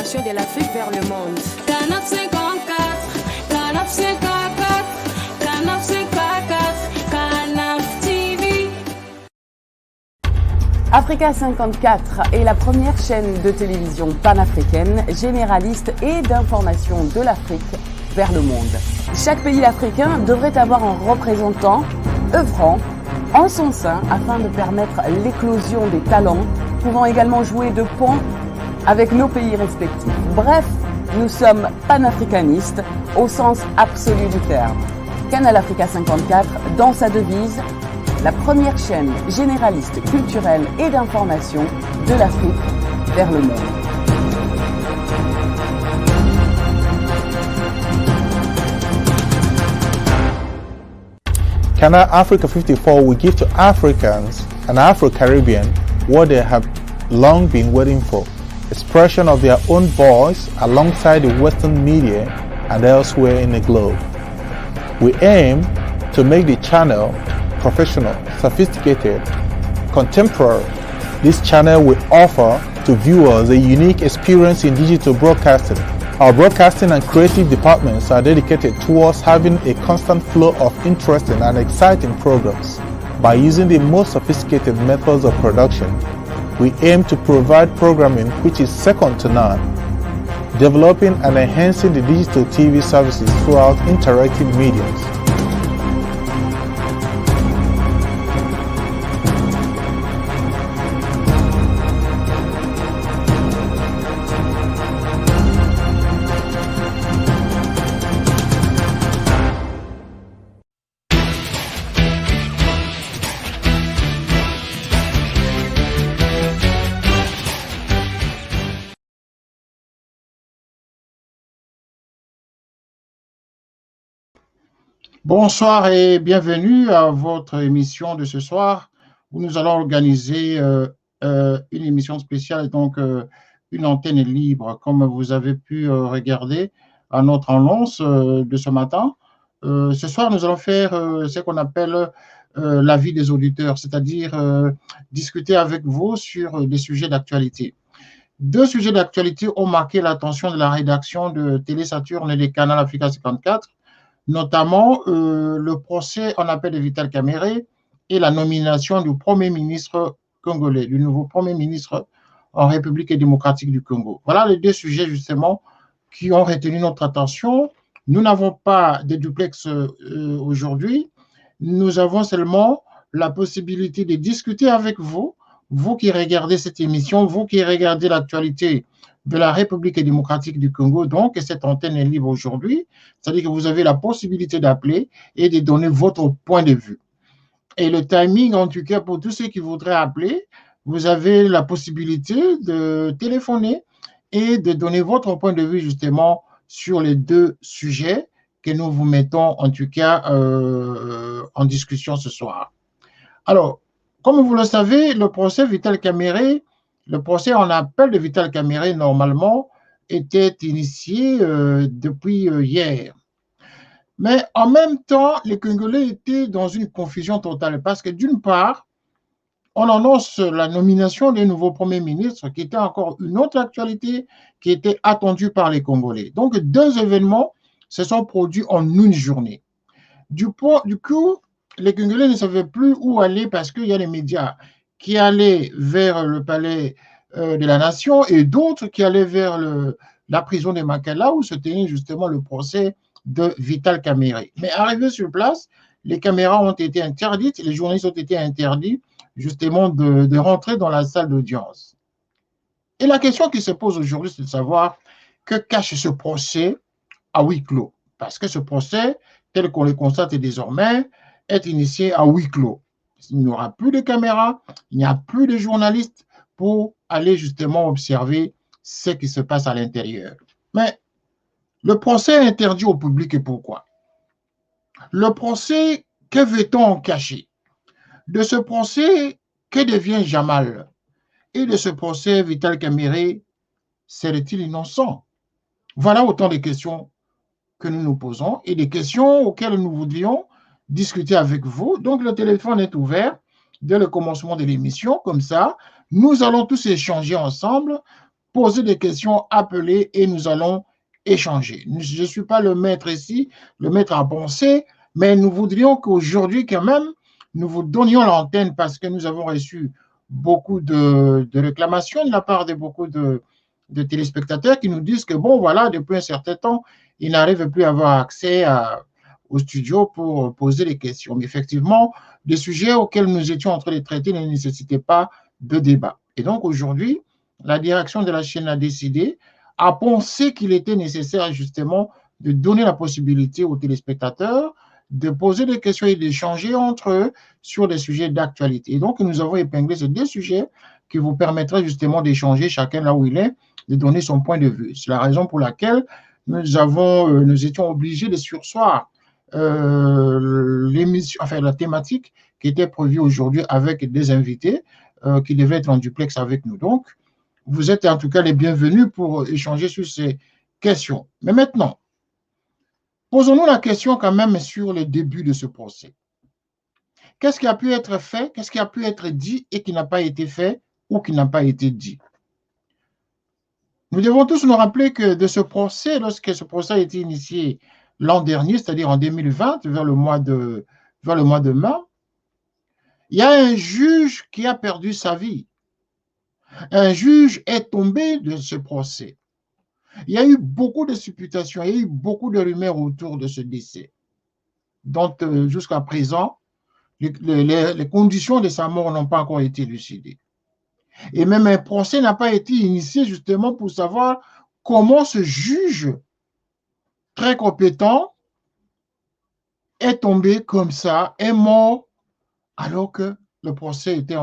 communication de l'Afrique vers le monde. Canap 54, Canap 54, Canap 54, Canap TV. Africa 54 est la première chaîne de télévision panafricaine, généraliste et d'information de l'Afrique vers le monde. Chaque pays africain devrait avoir un représentant œuvrant en son sein afin de permettre l'éclosion des talents, pouvant également jouer de pont avec nos pays respectifs. Bref, nous sommes panafricanistes au sens absolu du terme. Canal Africa 54, dans sa devise, la première chaîne généraliste culturelle et d'information de l'Afrique vers le monde. Canal Africa 54 will give to Africans and Afro-Caribbean what they have long been waiting for, expression of their own voice alongside the Western media and elsewhere in the globe. We aim to make the channel professional, sophisticated, contemporary. This channel will offer to viewers a unique experience in digital broadcasting. Our broadcasting and creative departments are dedicated towards having a constant flow of interesting and exciting programs. By using the most sophisticated methods of production, we aim to provide programming which is second to none, developing and enhancing the digital TV services throughout interactive mediums. Bonsoir et bienvenue à votre émission de ce soir où nous allons organiser une émission spéciale, donc une antenne libre, comme vous avez pu regarder à notre annonce de ce matin. Ce soir, nous allons faire ce qu'on appelle l'avis des auditeurs, c'est-à-dire discuter avec vous sur des sujets d'actualité. Deux sujets d'actualité ont marqué l'attention de la rédaction de Télé Saturne et des Canal Africa 54, notamment le procès en appel de Vital Kamerhe et la nomination du Premier ministre congolais, du nouveau Premier ministre en République démocratique du Congo. Voilà les deux sujets justement qui ont retenu notre attention. Nous n'avons pas de duplex aujourd'hui, nous avons seulement la possibilité de discuter avec vous, vous qui regardez cette émission, vous qui regardez l'actualité de la République démocratique du Congo, donc, et cette antenne est libre aujourd'hui, c'est-à-dire que vous avez la possibilité d'appeler et de donner votre point de vue. Et le timing, en tout cas, pour tous ceux qui voudraient appeler, vous avez la possibilité de téléphoner et de donner votre point de vue, justement, sur les deux sujets que nous vous mettons, en tout cas, en discussion ce soir. Alors, comme vous le savez, le procès Vital Kamerhe, le procès en appel de Vital Kamerhe, normalement, était initié depuis hier. Mais en même temps, les Congolais étaient dans une confusion totale parce que d'une part, on annonce la nomination des nouveaux premiers ministres qui était encore une autre actualité qui était attendue par les Congolais. Donc, deux événements se sont produits en une journée. Du coup, les Congolais ne savaient plus où aller parce qu'il y a les médias qui allaient vers le palais de la Nation et d'autres qui allaient vers la prison de Makala où se tenait justement le procès de Vital Kamerhe. Mais arrivés sur place, les caméras ont été interdites, les journalistes ont été interdits justement de rentrer dans la salle d'audience. Et la question qui se pose aujourd'hui, c'est de savoir que cache ce procès à huis clos. Parce que ce procès, tel qu'on le constate désormais, est initié à huis clos. Il n'y aura plus de caméras, il n'y a plus de journalistes pour aller justement observer ce qui se passe à l'intérieur. Mais le procès est interdit au public et pourquoi? Le procès, que veut-on en cacher? De ce procès, que devient Jamal? Et de ce procès, Vital Kamerhe serait-il innocent? Voilà autant de questions que nous nous posons et des questions auxquelles nous voudrions discuter avec vous. Donc, le téléphone est ouvert dès le commencement de l'émission. Comme ça, nous allons tous échanger ensemble poser des questions, appeler et nous allons échanger. Je ne suis pas le maître ici, le maître à penser, mais nous voudrions qu'aujourd'hui quand même, nous vous donnions l'antenne parce que nous avons reçu beaucoup de réclamations de la part de beaucoup de téléspectateurs qui nous disent que, bon, voilà, depuis un certain temps, ils n'arrivent plus à avoir accès au studio pour poser des questions. Mais effectivement, les sujets auxquels nous étions en train de traiter ne nécessitaient pas de débat. Et donc, aujourd'hui, la direction de la chaîne a décidé, a pensé qu'il était nécessaire justement de donner la possibilité aux téléspectateurs de poser des questions et d'échanger entre eux sur des sujets d'actualité. Et donc, nous avons épinglé ces deux sujets qui vous permettraient justement d'échanger chacun là où il est, de donner son point de vue. C'est la raison pour laquelle nous étions obligés de surseoir l'émission, enfin la thématique qui était prévue aujourd'hui avec des invités qui devaient être en duplex avec nous. Donc, vous êtes en tout cas les bienvenus pour échanger sur ces questions. Mais maintenant, posons-nous la question quand même sur le début de ce procès. Qu'est-ce qui a pu être fait, qu'est-ce qui a pu être dit et qui n'a pas été fait ou qui n'a pas été dit? Nous devons tous nous rappeler que de ce procès, lorsque ce procès a été initié l'an dernier, c'est-à-dire en 2020, vers le mois de mai, il y a un juge qui a perdu sa vie. Un juge est tombé de ce procès. Il y a eu beaucoup de supputations, il y a eu beaucoup de rumeurs autour de ce décès. Donc, jusqu'à présent, les conditions de sa mort n'ont pas encore été élucidées. Et même un procès n'a pas été initié justement pour savoir comment ce juge très compétent est tombé comme ça, est mort, alors que le procès était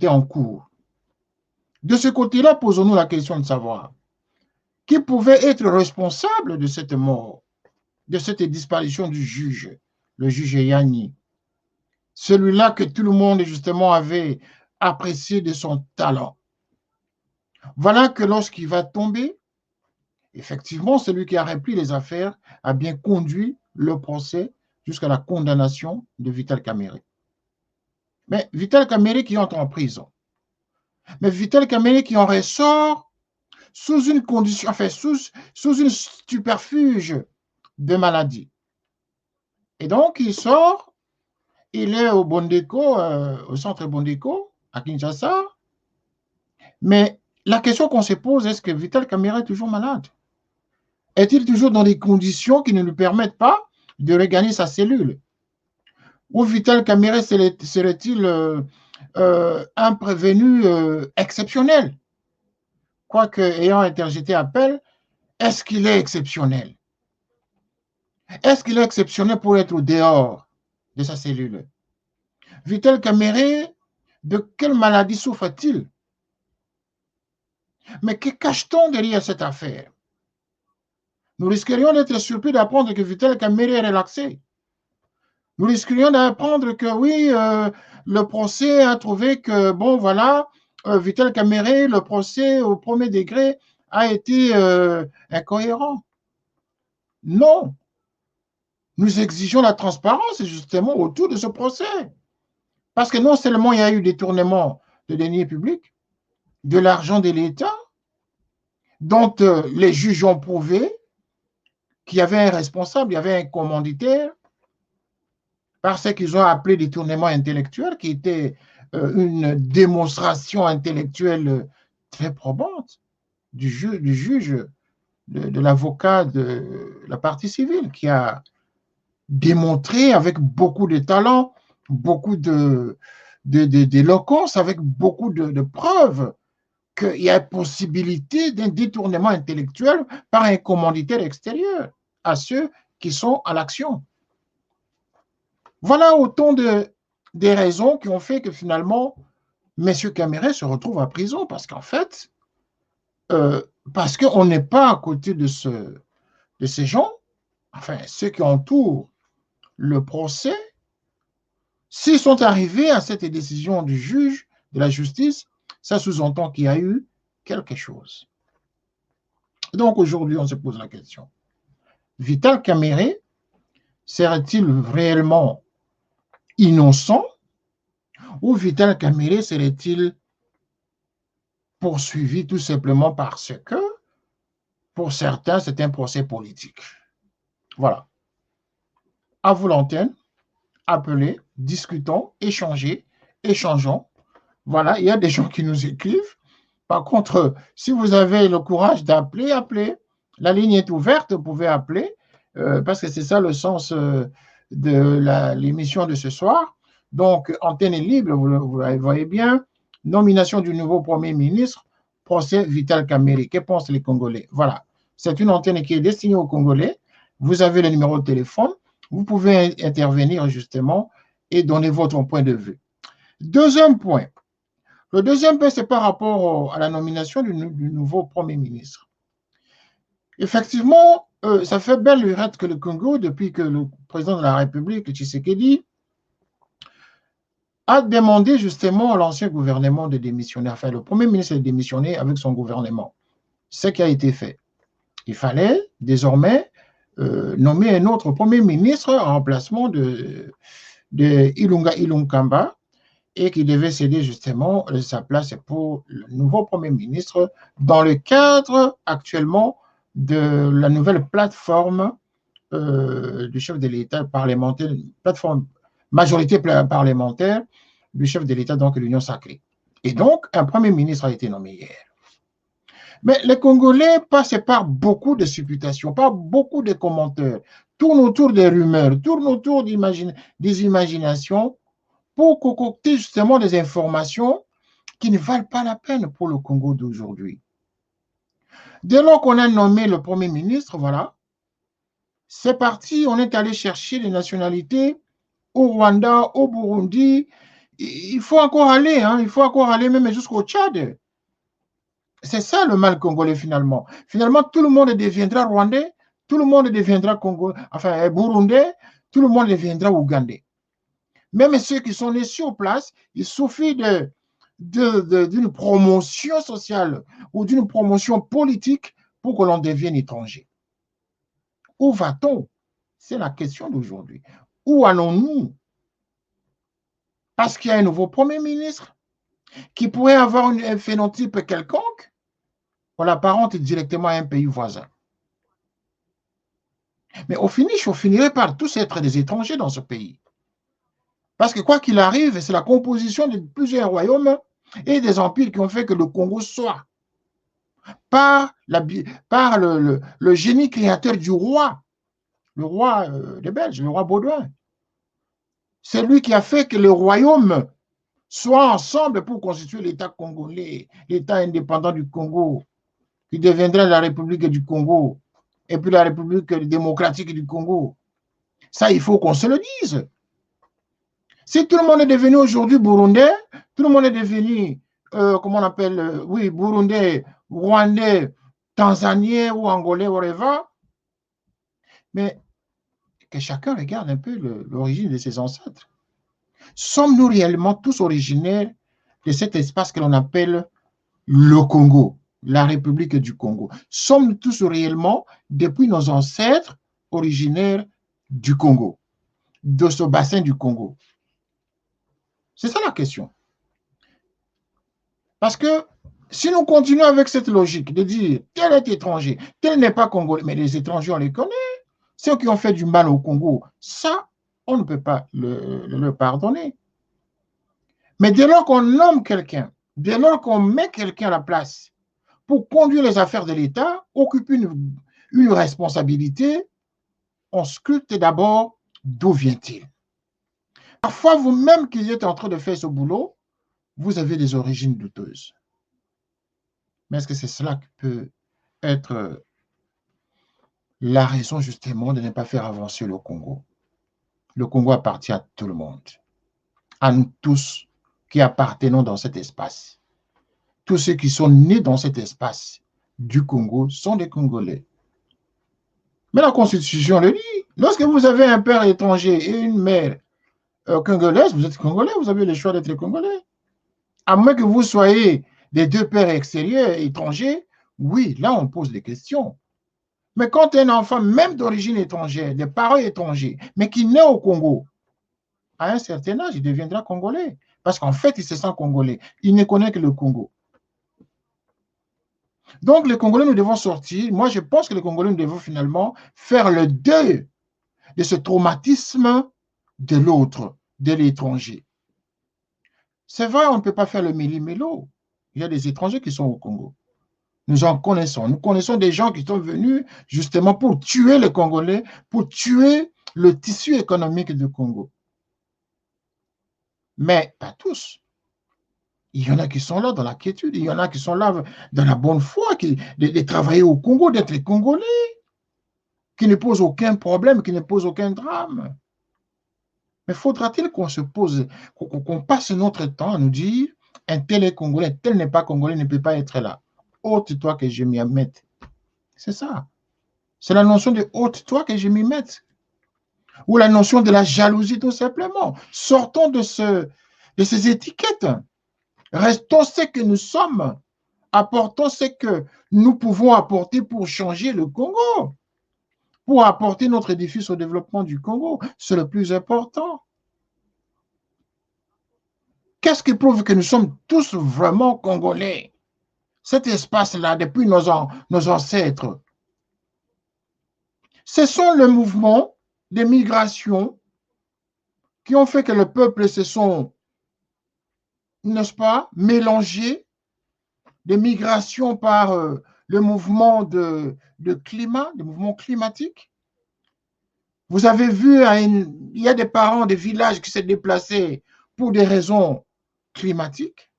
en cours. De ce côté-là, posons-nous la question de savoir qui pouvait être responsable de cette mort, de cette disparition du juge, le juge Yanni. Celui-là que tout le monde justement avait apprécié de son talent. Voilà que lorsqu'il va tomber, effectivement, celui qui a repris les affaires a bien conduit le procès jusqu'à la condamnation de Vital Kamerhe. Mais Vital Kamerhe qui entre en prison. Mais Vital Kamerhe qui en ressort sous une condition, enfin sous une superfuge de maladie. Et donc, il sort, il est au Bondeko, au centre Bondeko, à Kinshasa. Mais la question qu'on se pose, est-ce que Vital Kamerhe est toujours malade? Est-il toujours dans des conditions qui ne lui permettent pas de regagner sa cellule? Ou Vital Kamerhe serait-il un prévenu exceptionnel? Quoique, ayant interjeté appel, est-ce qu'il est exceptionnel? Est-ce qu'il est exceptionnel pour être au dehors de sa cellule? Vital Kamerhe, de quelle maladie souffre-t-il? Mais que cache-t-on derrière cette affaire? Nous risquerions d'être surpris d'apprendre que Vital Kamerhe est relaxé. Nous risquerions d'apprendre que oui, le procès a trouvé que, bon, voilà, Vital Kamerhe, le procès au premier degré a été incohérent. Non. Nous exigeons la transparence justement autour de ce procès. Parce que non seulement il y a eu détournement de deniers publics, de l'argent de l'État, dont les juges ont prouvé qu'il y avait un responsable, il y avait un commanditaire, parce qu'ils ont appelé détournement intellectuel, qui était une démonstration intellectuelle très probante du juge, de l'avocat de la partie civile, qui a démontré avec beaucoup de talent, beaucoup d'éloquence, avec beaucoup de preuves qu'il y a possibilité d'un détournement intellectuel par un commanditaire extérieur à ceux qui sont à l'action. Voilà autant des raisons qui ont fait que finalement, M. Kamerhe se retrouve en prison parce qu'en fait, parce qu'on n'est pas à côté de ces gens, enfin, ceux qui entourent le procès, s'ils sont arrivés à cette décision du juge, de la justice, ça sous-entend qu'il y a eu quelque chose. Donc aujourd'hui, on se pose la question. Vital Kamerhe serait-il réellement innocent ou Vital Kamerhe serait-il poursuivi tout simplement parce que, pour certains, c'est un procès politique. Voilà. À vous l'antenne, appelez, discutons, échangeons. Voilà, il y a des gens qui nous écrivent. Par contre, si vous avez le courage d'appeler, appelez. La ligne est ouverte, vous pouvez appeler, parce que c'est ça le sens de l'émission de ce soir. Donc, antenne est libre, vous voyez bien. Nomination du nouveau Premier ministre, procès Vital Kamerhe. Que pensent les Congolais? Voilà. C'est une antenne qui est destinée aux Congolais. Vous avez le numéro de téléphone. Vous pouvez intervenir justement et donner votre point de vue. Deuxième point. Le deuxième point, c'est par rapport à la nomination du nouveau Premier ministre. Effectivement, ça fait belle lurette que le Congo, depuis que le président de la République, Tshisekedi, a demandé justement à l'ancien gouvernement de démissionner, enfin le Premier ministre de démissionner avec son gouvernement. Ce qui a été fait. Il fallait désormais nommer un autre Premier ministre en remplacement de Ilunga Ilunkamba, et qui devait céder justement sa place pour le nouveau Premier ministre dans le cadre actuellement de la nouvelle plateforme du chef de l'État parlementaire, plateforme majorité parlementaire du chef de l'État, donc l'Union sacrée. Et donc, un Premier ministre a été nommé hier. Mais les Congolais passent par beaucoup de supputations, par beaucoup de commentaires, tournent autour des rumeurs, tournent autour des imaginations, pour concocter justement des informations qui ne valent pas la peine pour le Congo d'aujourd'hui. Dès lors qu'on a nommé le Premier ministre, voilà, c'est parti, on est allé chercher les nationalités au Rwanda, au Burundi. Il faut encore aller, hein, il faut encore aller même jusqu'au Tchad. C'est ça le mal congolais finalement. Finalement, tout le monde deviendra rwandais, tout le monde deviendra burundais, tout le monde deviendra ougandais. Même ceux qui sont nés sur place, il suffit d'une promotion sociale ou d'une promotion politique pour que l'on devienne étranger. Où va-t-on? C'est la question d'aujourd'hui. Où allons-nous? Parce qu'il y a un nouveau Premier ministre qui pourrait avoir un phénotype quelconque, on l'apparente directement à un pays voisin. Mais au finish, on finirait par tous être des étrangers dans ce pays. Parce que quoi qu'il arrive, c'est la composition de plusieurs royaumes et des empires qui ont fait que le Congo soit, par le génie créateur du roi, le roi des Belges, le roi Baudouin. C'est lui qui a fait que les royaumes soient ensemble pour constituer l'État congolais, l'État indépendant du Congo, qui deviendra la République du Congo, et puis la République démocratique du Congo. Ça, il faut qu'on se le dise. Si tout le monde est devenu aujourd'hui burundais, tout le monde est devenu, comment on appelle, burundais, rwandais, tanzanien ou angolais, whatever, mais que chacun regarde un peu l'origine de ses ancêtres. Sommes-nous réellement tous originaires de cet espace que l'on appelle le Congo, la République du Congo? Sommes-nous tous réellement, depuis nos ancêtres, originaires du Congo, de ce bassin du Congo? C'est ça la question. Parce que si nous continuons avec cette logique de dire tel est étranger, tel n'est pas congolais, mais les étrangers, on les connaît, ceux qui ont fait du mal au Congo, ça, on ne peut pas le pardonner. Mais dès lors qu'on nomme quelqu'un, dès lors qu'on met quelqu'un à la place pour conduire les affaires de l'État, occuper une responsabilité, on scrute d'abord d'où vient-il. Parfois, vous-même qui êtes en train de faire ce boulot, vous avez des origines douteuses. Mais est-ce que c'est cela qui peut être la raison justement de ne pas faire avancer le Congo? Le Congo appartient à tout le monde, à nous tous qui appartenons dans cet espace. Tous ceux qui sont nés dans cet espace du Congo sont des Congolais. Mais la Constitution le dit. Lorsque vous avez un père étranger et une mère congolaise, vous êtes Congolais, vous avez le choix d'être Congolais. À moins que vous soyez des deux pères extérieurs, étrangers, oui, là on pose des questions. Mais quand un enfant, même d'origine étrangère, des parents étrangers, mais qui naît au Congo, à un certain âge, il deviendra Congolais. Parce qu'en fait, il se sent Congolais. Il ne connaît que le Congo. Donc, les Congolais, nous devons sortir. Moi, je pense que les Congolais, nous devons finalement faire le deuil de ce traumatisme de l'autre, de l'étranger. C'est vrai, on ne peut pas faire le méli-mélo. Il y a des étrangers qui sont au Congo. Nous en connaissons. Nous connaissons des gens qui sont venus justement pour tuer les Congolais, pour tuer le tissu économique du Congo. Mais pas tous. Il y en a qui sont là dans la quiétude, il y en a qui sont là dans la bonne foi, de travailler au Congo, d'être Congolais, qui ne posent aucun problème, qui ne posent aucun drame. Mais faudra-t-il qu'on se pose, qu'on passe notre temps à nous dire, un tel est Congolais, un tel n'est pas Congolais, ne peut pas être là. Ôte-toi que je m'y mette. C'est ça. C'est la notion de ôte-toi que je m'y mette. Ou la notion de la jalousie, tout simplement. Sortons de ces étiquettes. Restons ce que nous sommes. Apportons ce que nous pouvons apporter pour changer le Congo, pour apporter notre édifice au développement du Congo. C'est le plus important. Qu'est-ce qui prouve que nous sommes tous vraiment Congolais? Cet espace-là, depuis nos ancêtres. Ce sont les mouvements de migration qui ont fait que le peuple se sont, n'est-ce pas, mélangés, des migrations par le mouvement de climat, des mouvements climatiques. Vous avez vu, il y a des parents des villages qui s'est déplacés pour des raisons climatiques,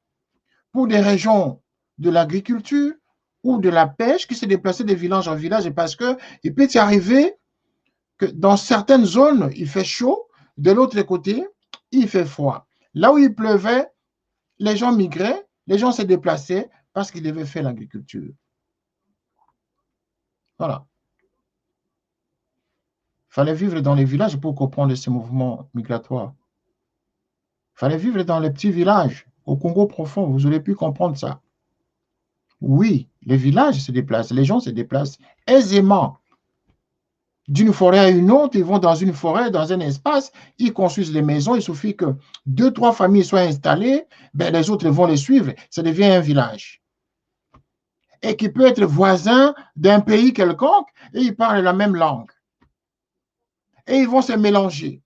pour des raisons de l'agriculture ou de la pêche, qui s'est déplacé de village en village, parce qu'il peut y arriver que dans certaines zones, il fait chaud, de l'autre côté, il fait froid. Là où il pleuvait, les gens migraient, les gens se déplaçaient parce qu'ils devaient faire l'agriculture. Voilà. Il fallait vivre dans les villages pour comprendre ces mouvements migratoires. Il fallait vivre dans les petits villages, au Congo profond, vous aurez pu comprendre ça. Oui, les villages se déplacent, les gens se déplacent aisément. D'une forêt à une autre, ils vont dans une forêt, dans un espace, ils construisent des maisons, il suffit que 2-3 familles soient installées, ben les autres vont les suivre, ça devient un village. Et qui peut être voisin d'un pays quelconque, et ils parlent la même langue. Et ils vont se mélanger.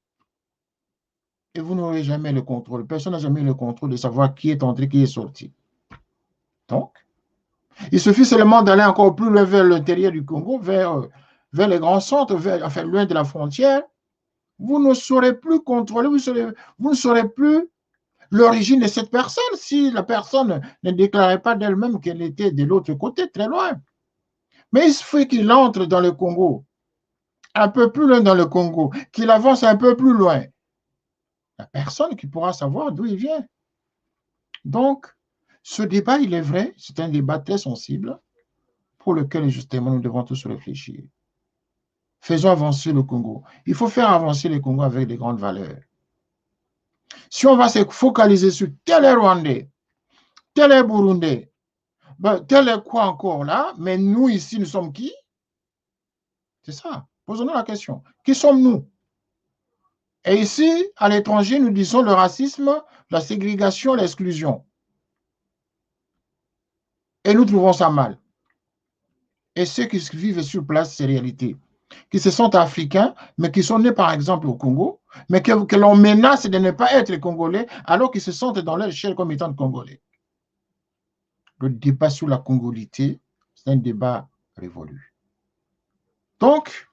Et vous n'aurez jamais le contrôle. Personne n'a jamais le contrôle de savoir qui est entré, qui est sorti. Donc, il suffit seulement d'aller encore plus loin vers l'intérieur du Congo, vers les grands centres, enfin loin de la frontière. Vous ne saurez plus contrôler, vous ne saurez plus l'origine de cette personne si la personne ne déclarait pas d'elle-même qu'elle était de l'autre côté, très loin. Mais il suffit qu'il entre dans le Congo, un peu plus loin dans le Congo, qu'il avance un peu plus loin. La personne qui pourra savoir d'où il vient. Donc, ce débat, il est vrai, c'est un débat très sensible pour lequel, justement, nous devons tous réfléchir. Faisons avancer le Congo. Il faut faire avancer le Congo avec des grandes valeurs. Si on va se focaliser sur tel est Rwandais, tel est Burundais, ben, tel est quoi encore là, mais nous ici, nous sommes qui? C'est ça. Posons-nous la question. Qui sommes-nous? Et ici, à l'étranger, nous disons le racisme, la ségrégation, l'exclusion. Et nous trouvons ça mal. Et ceux qui vivent sur place, ces réalités, qui se sentent africains, mais qui sont nés par exemple au Congo, mais que l'on menace de ne pas être Congolais, alors qu'ils se sentent dans leur chair comme étant Congolais. Le débat sur la congolité, c'est un débat révolu. Donc,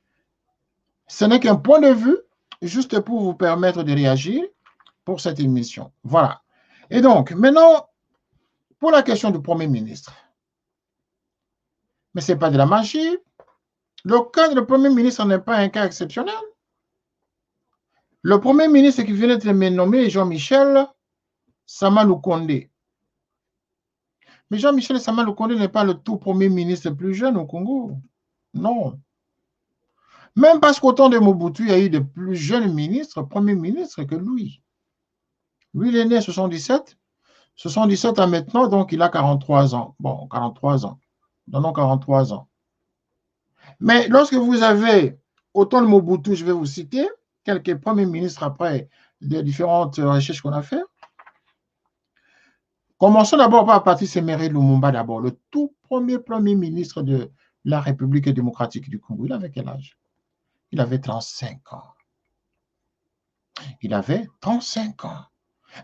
ce n'est qu'un point de vue, juste pour vous permettre de réagir pour cette émission. Voilà. Et donc, maintenant, pour la question du Premier ministre. Mais ce n'est pas de la magie. Le cas du Premier ministre n'est pas un cas exceptionnel. Le Premier ministre qui vient d'être nommé est Jean-Michel Sama Lukonde. Mais Jean-Michel Sama Lukonde n'est pas le tout Premier ministre le plus jeune au Congo. Non. Même parce qu'au temps de Mobutu, il y a eu de plus jeunes ministres, Premier ministre que lui. Lui, il est né en 77. 77 à maintenant, donc il a 43 ans. Bon, 43 ans. Donnons 43 ans. Mais lorsque vous avez, au temps de Mobutu, je vais vous citer, quelques premiers ministres après des différentes recherches qu'on a fait, Commençons d'abord par Patrice Emery Lumumba, d'abord, le tout premier ministre de la République démocratique du Congo. Il avait quel âge? Il avait 35 ans. Il avait 35 ans.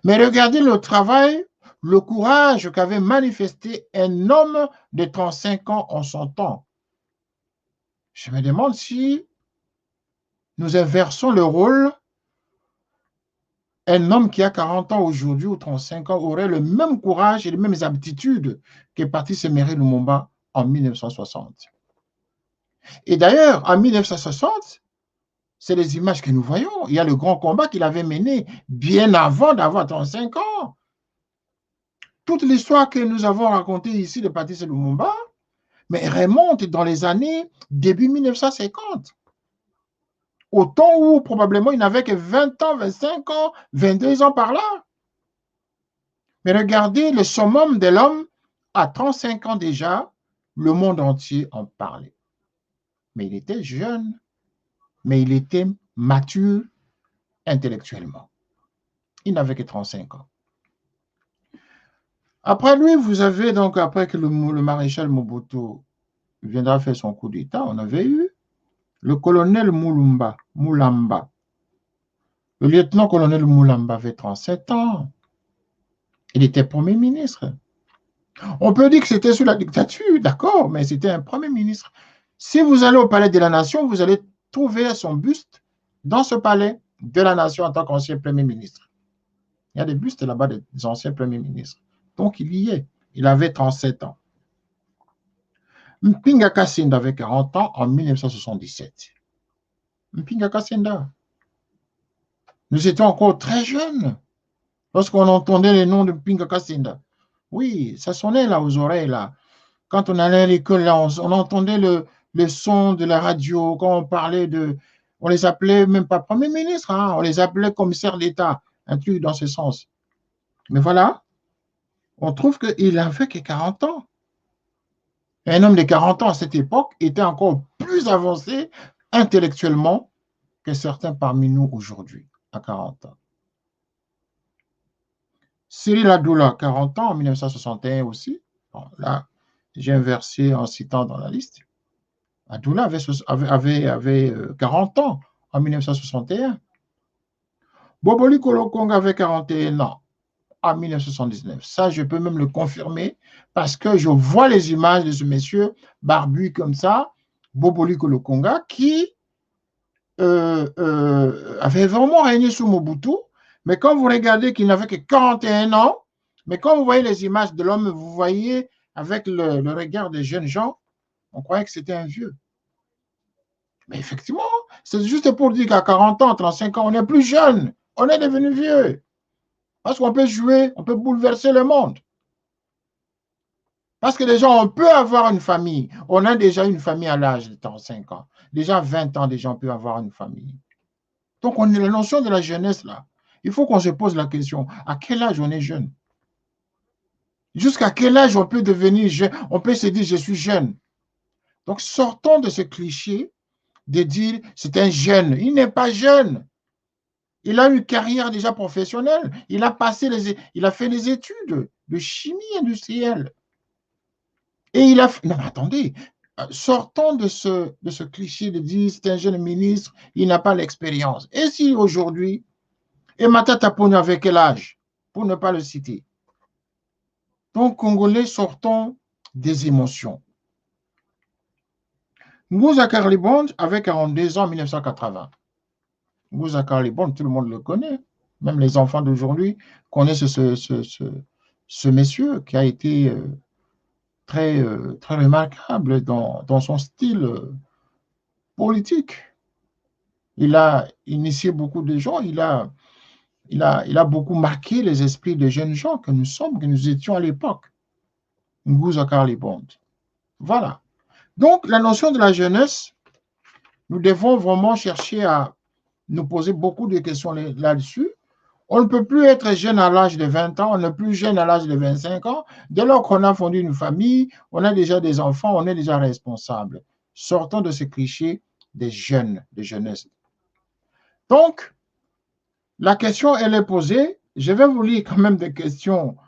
Mais regardez le travail, le courage qu'avait manifesté un homme de 35 ans en son temps. Je me demande si nous inversons le rôle. Un homme qui a 40 ans aujourd'hui ou 35 ans aurait le même courage et les mêmes aptitudes que Patrice Emery Lumumba en 1960. Et d'ailleurs, en 1960, c'est les images que nous voyons. Il y a le grand combat qu'il avait mené bien avant d'avoir 35 ans. Toute l'histoire que nous avons racontée ici de Patrice Lumumba, mais remonte dans les années début 1950. Au temps où probablement il n'avait que 20 ans, 25 ans, 22 ans par là. Mais regardez le summum de l'homme, à 35 ans déjà, le monde entier en parlait. Mais il était jeune, mais il était mature intellectuellement. Il n'avait que 35 ans. Après lui, vous avez donc, après que le maréchal Mobutu viendra faire son coup d'État, on avait eu le colonel Mulamba. Le lieutenant-colonel Mulamba avait 37 ans. Il était Premier ministre. On peut dire que c'était sous la dictature, d'accord, mais c'était un Premier ministre. Si vous allez au Palais de la Nation, vous allez trouver son buste dans ce palais de la Nation en tant qu'ancien Premier ministre. Il y a des bustes là-bas des anciens Premiers ministres. Donc, il y est. Il avait 37 ans. Mpinga Kasenda avait 40 ans en 1977. Mpinga Kasenda. Nous étions encore très jeunes lorsqu'on entendait les noms de Mpinga Kasenda. Oui, ça sonnait là aux oreilles, là. Quand on allait à l'école, là, on entendait le son de la radio, quand on parlait de... On les appelait même pas Premier ministre, hein, on les appelait commissaire d'État, un truc dans ce sens. Mais voilà, on trouve qu'il n'avait que 40 ans. Et un homme de 40 ans à cette époque était encore plus avancé intellectuellement que certains parmi nous aujourd'hui, à 40 ans. Cyril Adoula, 40 ans en 1961 aussi. Bon, là, j'ai inversé en citant dans la liste. Adoula avait 40 ans en 1961. Boboli Kolokonga avait 41 ans en 1979. Ça, je peux même le confirmer parce que je vois les images de ce monsieur barbu comme ça, Boboli Kolokonga, qui avait vraiment régné sous Mobutu. Mais quand vous regardez qu'il n'avait que 41 ans, mais quand vous voyez les images de l'homme, vous voyez avec le regard des jeunes gens, on croyait que c'était un vieux. Mais effectivement, c'est juste pour dire qu'à 40 ans, 35 ans, on n'est plus jeune, on est devenu vieux. Parce qu'on peut jouer, on peut bouleverser le monde. Parce que déjà, on peut avoir une famille. On a déjà une famille à l'âge de 35 ans. Déjà 20 ans, déjà, on peut avoir une famille. Donc, on a la notion de la jeunesse là. Il faut qu'on se pose la question, à quel âge on est jeune? Jusqu'à quel âge on peut devenir jeune? On peut se dire, je suis jeune. Donc, sortons de ce cliché de dire, c'est un jeune. Il n'est pas jeune. Il a une carrière déjà professionnelle. Il a fait des études de chimie industrielle. Et il a... Non, mais attendez, sortons de ce cliché de dire, c'est un jeune ministre, il n'a pas l'expérience. Et si aujourd'hui, Emata Taponi avait quel âge? Pour ne pas le citer. Donc, Congolais, sortons des émotions. Ngouza Karlibond avait 42 ans en 1980. Ngouza Karlibond, tout le monde le connaît. Même les enfants d'aujourd'hui connaissent ce monsieur qui a été très remarquable dans son style politique. Il a initié beaucoup de gens, il a beaucoup marqué les esprits des jeunes gens que nous étions à l'époque. Ngouza Karlibond. Voilà. Donc, la notion de la jeunesse, nous devons vraiment chercher à nous poser beaucoup de questions là-dessus. On ne peut plus être jeune à l'âge de 20 ans, on n'est plus jeune à l'âge de 25 ans. Dès lors qu'on a fondé une famille, on a déjà des enfants, on est déjà responsable. Sortons de ce cliché des jeunes, de jeunesse. Donc, la question, elle est posée. Je vais vous lire quand même des questions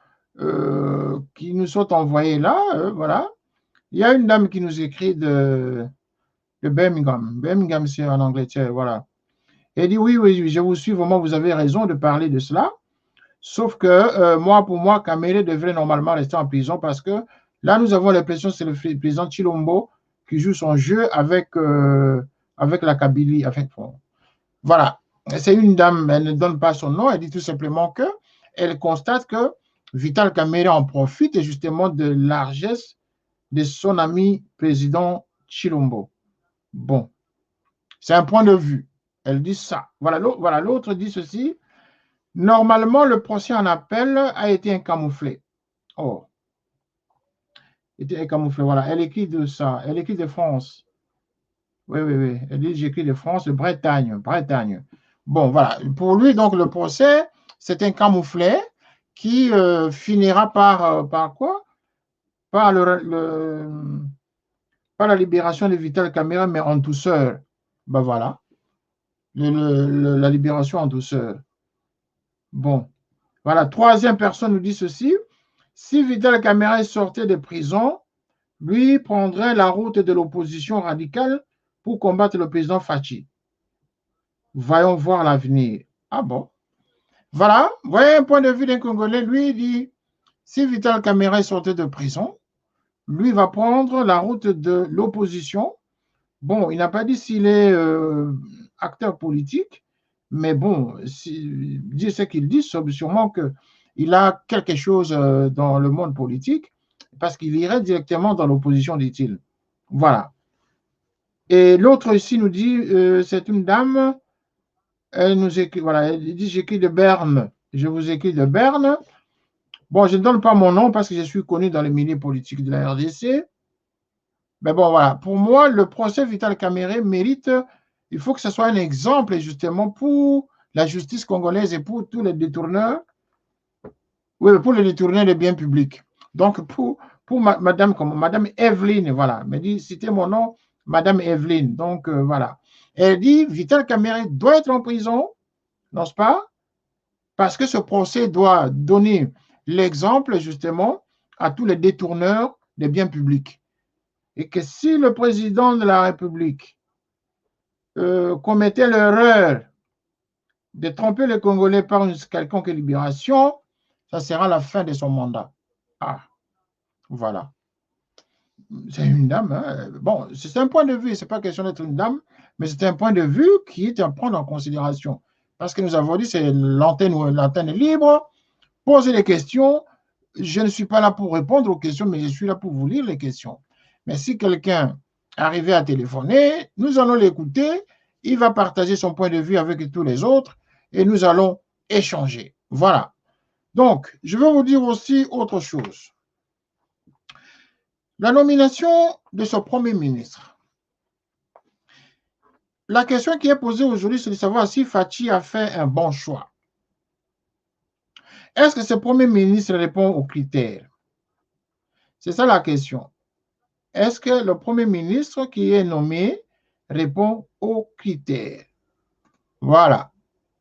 qui nous sont envoyés là. Voilà. Il y a une dame qui nous écrit de Birmingham. Birmingham, c'est en Angleterre. Voilà. Elle dit oui, oui, je vous suis vraiment, vous avez raison de parler de cela. Sauf que pour moi, Kamere devrait normalement rester en prison parce que là, nous avons l'impression que c'est le président Chilombo qui joue son jeu avec la Kabylie. Bon. Voilà. C'est une dame, elle ne donne pas son nom, elle dit tout simplement qu'elle constate que Vital Kamere en profite justement de la largesse de son ami président Chilombo. Bon, c'est un point de vue. Elle dit ça. Voilà, l'autre dit ceci. Normalement, le procès en appel a été incamouflé. Oh, était incamouflé. Voilà, elle écrit de ça. Elle écrit de France. Oui, oui, oui. Elle dit j'écris de France, de Bretagne. Bretagne. Bon, voilà. Pour lui, donc, le procès, c'est un camouflet qui finira par quoi? Par pas la libération de Vital Kamere, mais en douceur. Ben voilà. La libération en douceur. Bon. Voilà. Troisième personne nous dit ceci. Si Vital Kamere sortait de prison, lui prendrait la route de l'opposition radicale pour combattre le président Fachi. Voyons voir l'avenir. Ah bon? Voilà. Voyez un point de vue d'un Congolais. Lui dit, si Vital Kamere sortait de prison, lui va prendre la route de l'opposition. Bon, il n'a pas dit s'il est acteur politique, mais bon, Dieu sait qu'il dit, sûrement qu'il a quelque chose dans le monde politique, parce qu'il irait directement dans l'opposition, dit-il. Voilà. Et l'autre ici nous dit, c'est une dame, elle nous écrit, voilà, elle dit, j'écris de Berne, je vous écris de Berne. Bon, je ne donne pas mon nom parce que je suis connu dans les milieux politiques de la RDC. Mais bon, voilà. Pour moi, le procès Vital Kamere mérite, il faut que ce soit un exemple justement pour la justice congolaise et pour tous les détourneurs, oui, pour les détourneurs des biens publics. Donc, pour madame Evelyne, voilà, me dit, citez mon nom, madame Evelyne. Donc, voilà. Elle dit, Vital Kamere doit être en prison, n'est-ce pas? Parce que ce procès doit donner l'exemple justement à tous les détourneurs des biens publics. Et que si le président de la République commettait l'erreur de tromper les Congolais par une quelconque libération, ça sera la fin de son mandat. Ah, voilà. C'est une dame. Hein. Bon, c'est un point de vue, ce n'est pas question d'être une dame, mais c'est un point de vue qui est à prendre en considération. Parce que nous avons dit, c'est l'antenne libre, poser des questions. Je ne suis pas là pour répondre aux questions, mais je suis là pour vous lire les questions. Mais si quelqu'un arrivait à téléphoner, nous allons l'écouter, il va partager son point de vue avec tous les autres et nous allons échanger. Voilà. Donc, je veux vous dire aussi autre chose. La nomination de ce Premier ministre. La question qui est posée aujourd'hui, c'est de savoir si Fachi a fait un bon choix. Est-ce que ce Premier ministre répond aux critères? C'est ça la question. Est-ce que le Premier ministre qui est nommé répond aux critères? Voilà.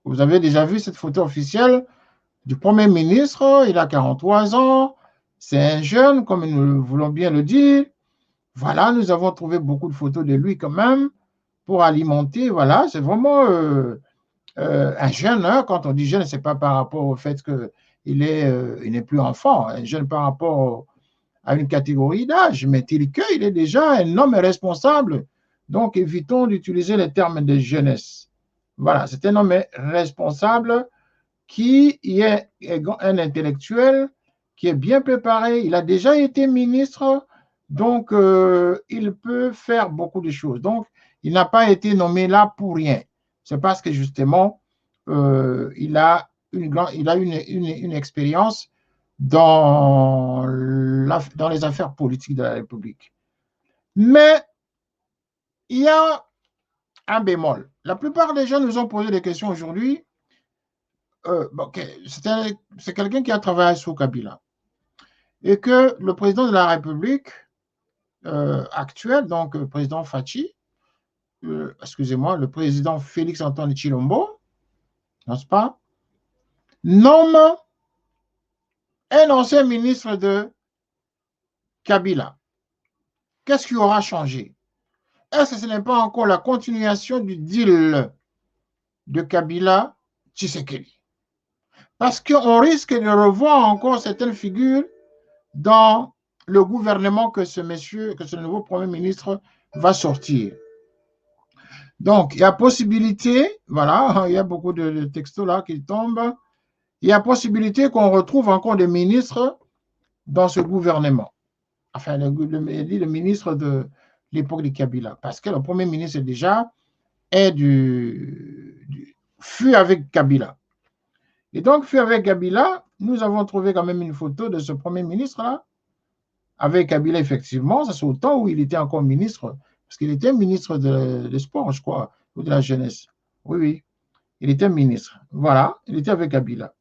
Vous avez déjà vu cette photo officielle du Premier ministre. Il a 43 ans. C'est un jeune, comme nous voulons bien le dire. Voilà, nous avons trouvé beaucoup de photos de lui quand même pour alimenter. Voilà, c'est vraiment un jeune. Hein. Quand on dit jeune, ce n'est pas par rapport au fait qu'il n'est plus enfant. Un jeune par rapport à une catégorie d'âge, mais tel qu'il est déjà un homme responsable. Donc, évitons d'utiliser les termes de jeunesse. Voilà, c'est un homme responsable qui est un intellectuel, qui est bien préparé. Il a déjà été ministre, donc il peut faire beaucoup de choses. Donc, il n'a pas été nommé là pour rien. C'est parce que justement, il a une expérience dans les affaires politiques de la République. Mais il y a un bémol. La plupart des gens nous ont posé des questions aujourd'hui. C'est quelqu'un qui a travaillé sous Kabila. Et que le président de la République actuel, donc le président Fachi, excusez-moi, le président Félix Antoine Tshilombo, n'est-ce pas, nomme un ancien ministre de Kabila. Qu'est-ce qui aura changé? Est-ce que ce n'est pas encore la continuation du deal de Kabila Tshisekedi? Parce qu'on risque de revoir encore certaines figures dans le gouvernement que ce monsieur, que ce nouveau Premier ministre va sortir. Donc, il y a possibilité, voilà, il y a beaucoup de textos là qui tombent, il y a possibilité qu'on retrouve encore des ministres dans ce gouvernement. Enfin, le ministre de l'époque de Kabila, parce que le Premier ministre déjà fut avec Kabila. Et donc, fut avec Kabila, nous avons trouvé quand même une photo de ce Premier ministre-là, avec Kabila, effectivement, c'est au temps où il était encore ministre, parce qu'il était ministre de sport, je crois, ou de la jeunesse. Oui, oui, il était ministre. Voilà, il était avec Kabila.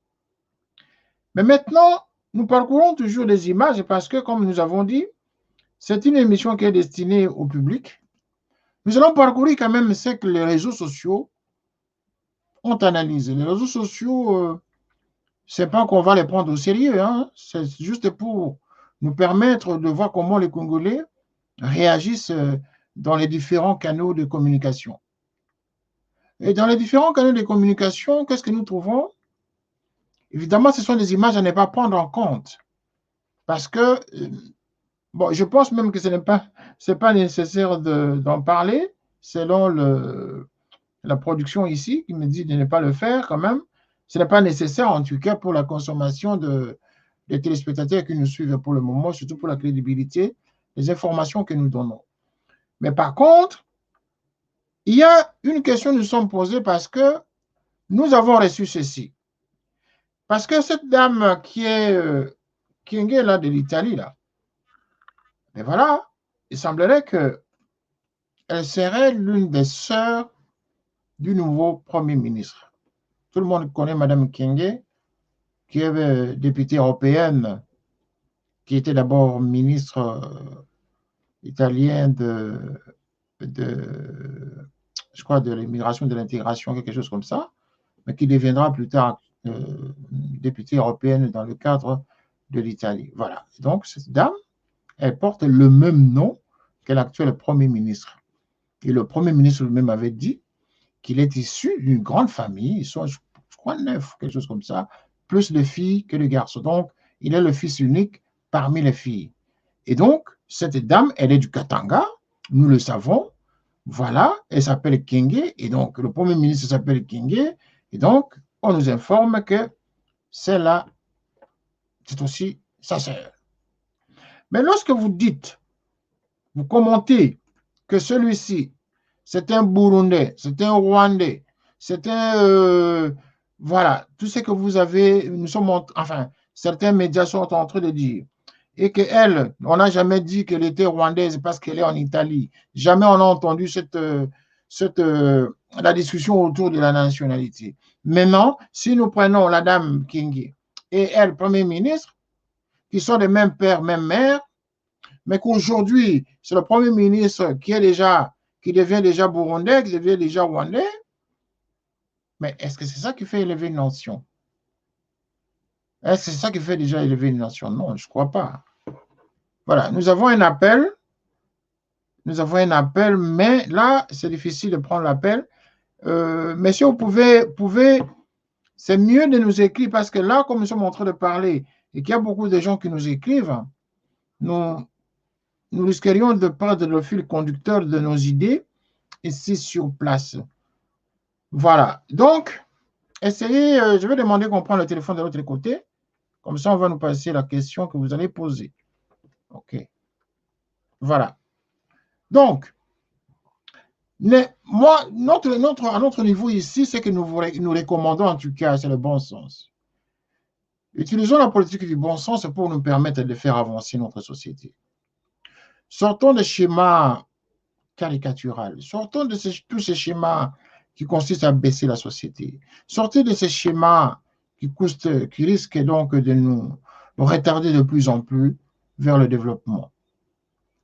Mais maintenant, nous parcourons toujours les images parce que, comme nous avons dit, c'est une émission qui est destinée au public. Nous allons parcourir quand même ce que les réseaux sociaux ont analysé. Les réseaux sociaux, c'est pas qu'on va les prendre au sérieux, hein, c'est juste pour nous permettre de voir comment les Congolais réagissent dans les différents canaux de communication. Et dans les différents canaux de communication, qu'est-ce que nous trouvons? Évidemment, ce sont des images à ne pas prendre en compte. Parce que, bon, je pense même que ce n'est pas nécessaire d'en parler, selon la production ici, qui me dit de ne pas le faire quand même. Ce n'est pas nécessaire, en tout cas, pour la consommation des téléspectateurs qui nous suivent pour le moment, surtout pour la crédibilité des informations que nous donnons. Mais par contre, il y a une question que nous sommes posée parce que nous avons reçu ceci. Parce que cette dame qui est là de l'Italie, là, mais voilà, il semblerait qu'elle serait l'une des sœurs du nouveau Premier ministre. Tout le monde connaît Mme Kyenge, qui est députée européenne, qui était d'abord ministre italien je crois, de l'immigration, de l'intégration, quelque chose comme ça, mais qui deviendra plus tard députée européenne dans le cadre de l'Italie. Voilà. Donc, cette dame, elle porte le même nom que l'actuel Premier ministre. Et le Premier ministre lui-même avait dit qu'il est issu d'une grande famille, ils sont, je crois, 9, quelque chose comme ça, plus de filles que de garçons. Donc, il est le fils unique parmi les filles. Et donc, cette dame, elle est du Katanga, nous le savons, voilà, elle s'appelle Kyenge, et donc le Premier ministre s'appelle Kyenge, et donc, on nous informe que celle-là, c'est aussi sa sœur. Mais lorsque vous dites, vous commentez que celui-ci, c'est un Burundais, c'est un Rwandais, c'est un... voilà, tout ce que vous avez, enfin, certains médias sont en train de dire. Et qu'elle, on n'a jamais dit qu'elle était rwandaise parce qu'elle est en Italie. Jamais on a entendu la discussion autour de la nationalité. Maintenant, si nous prenons la dame Kyenge et elle, Premier ministre, qui sont des mêmes pères, même mères, mais qu'aujourd'hui, c'est le Premier ministre qui devient déjà burundais, qui devient déjà rwandais, mais est-ce que c'est ça qui fait élever une nation? Est-ce que c'est ça qui fait déjà élever une nation? Non, je ne crois pas. Voilà, nous avons un appel, mais là, c'est difficile de prendre l'appel. Messieurs, vous pouvez, c'est mieux de nous écrire parce que là, comme nous sommes en train de parler et qu'il y a beaucoup de gens qui nous écrivent, nous risquerions de perdre le fil conducteur de nos idées ici sur place. Voilà, donc, essayez, je vais demander qu'on prenne le téléphone de l'autre côté, comme ça on va nous passer la question que vous allez poser. OK. Voilà. Donc, à notre niveau ici, ce que nous recommandons en tout cas, c'est le bon sens. Utilisons la politique du bon sens pour nous permettre de faire avancer notre société. Sortons des schémas caricaturaux, sortons de tous ces schémas qui consistent à baisser la société. Sortez de ces schémas qui risquent donc de nous retarder de plus en plus vers le développement.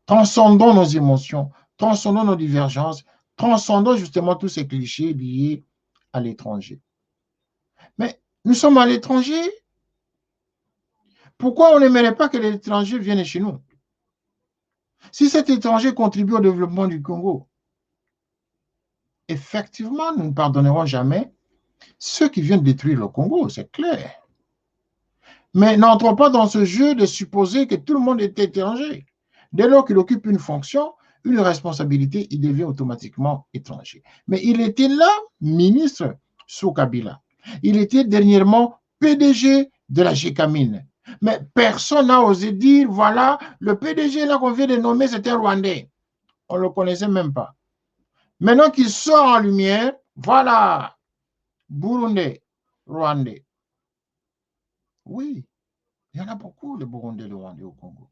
Transcendons nos émotions, transcendons nos divergences, transcendons justement tous ces clichés liés à l'étranger. Mais nous sommes à l'étranger. Pourquoi on n'aimerait pas que l'étranger vienne chez nous? Si cet étranger contribue au développement du Congo, effectivement, nous ne pardonnerons jamais ceux qui viennent détruire le Congo, c'est clair. Mais n'entrons pas dans ce jeu de supposer que tout le monde est étranger. Dès lors qu'il occupe une fonction, une responsabilité, il devient automatiquement étranger. Mais il était là, ministre sous Kabila. Il était dernièrement PDG de la GECAMINE. Mais personne n'a osé dire, voilà, le PDG là qu'on vient de nommer, c'était Rwandais. On ne le connaissait même pas. Maintenant qu'il sort en lumière, voilà, Burundais, Rwandais. Oui, il y en a beaucoup, les Burundais, les Rwandais au Congo.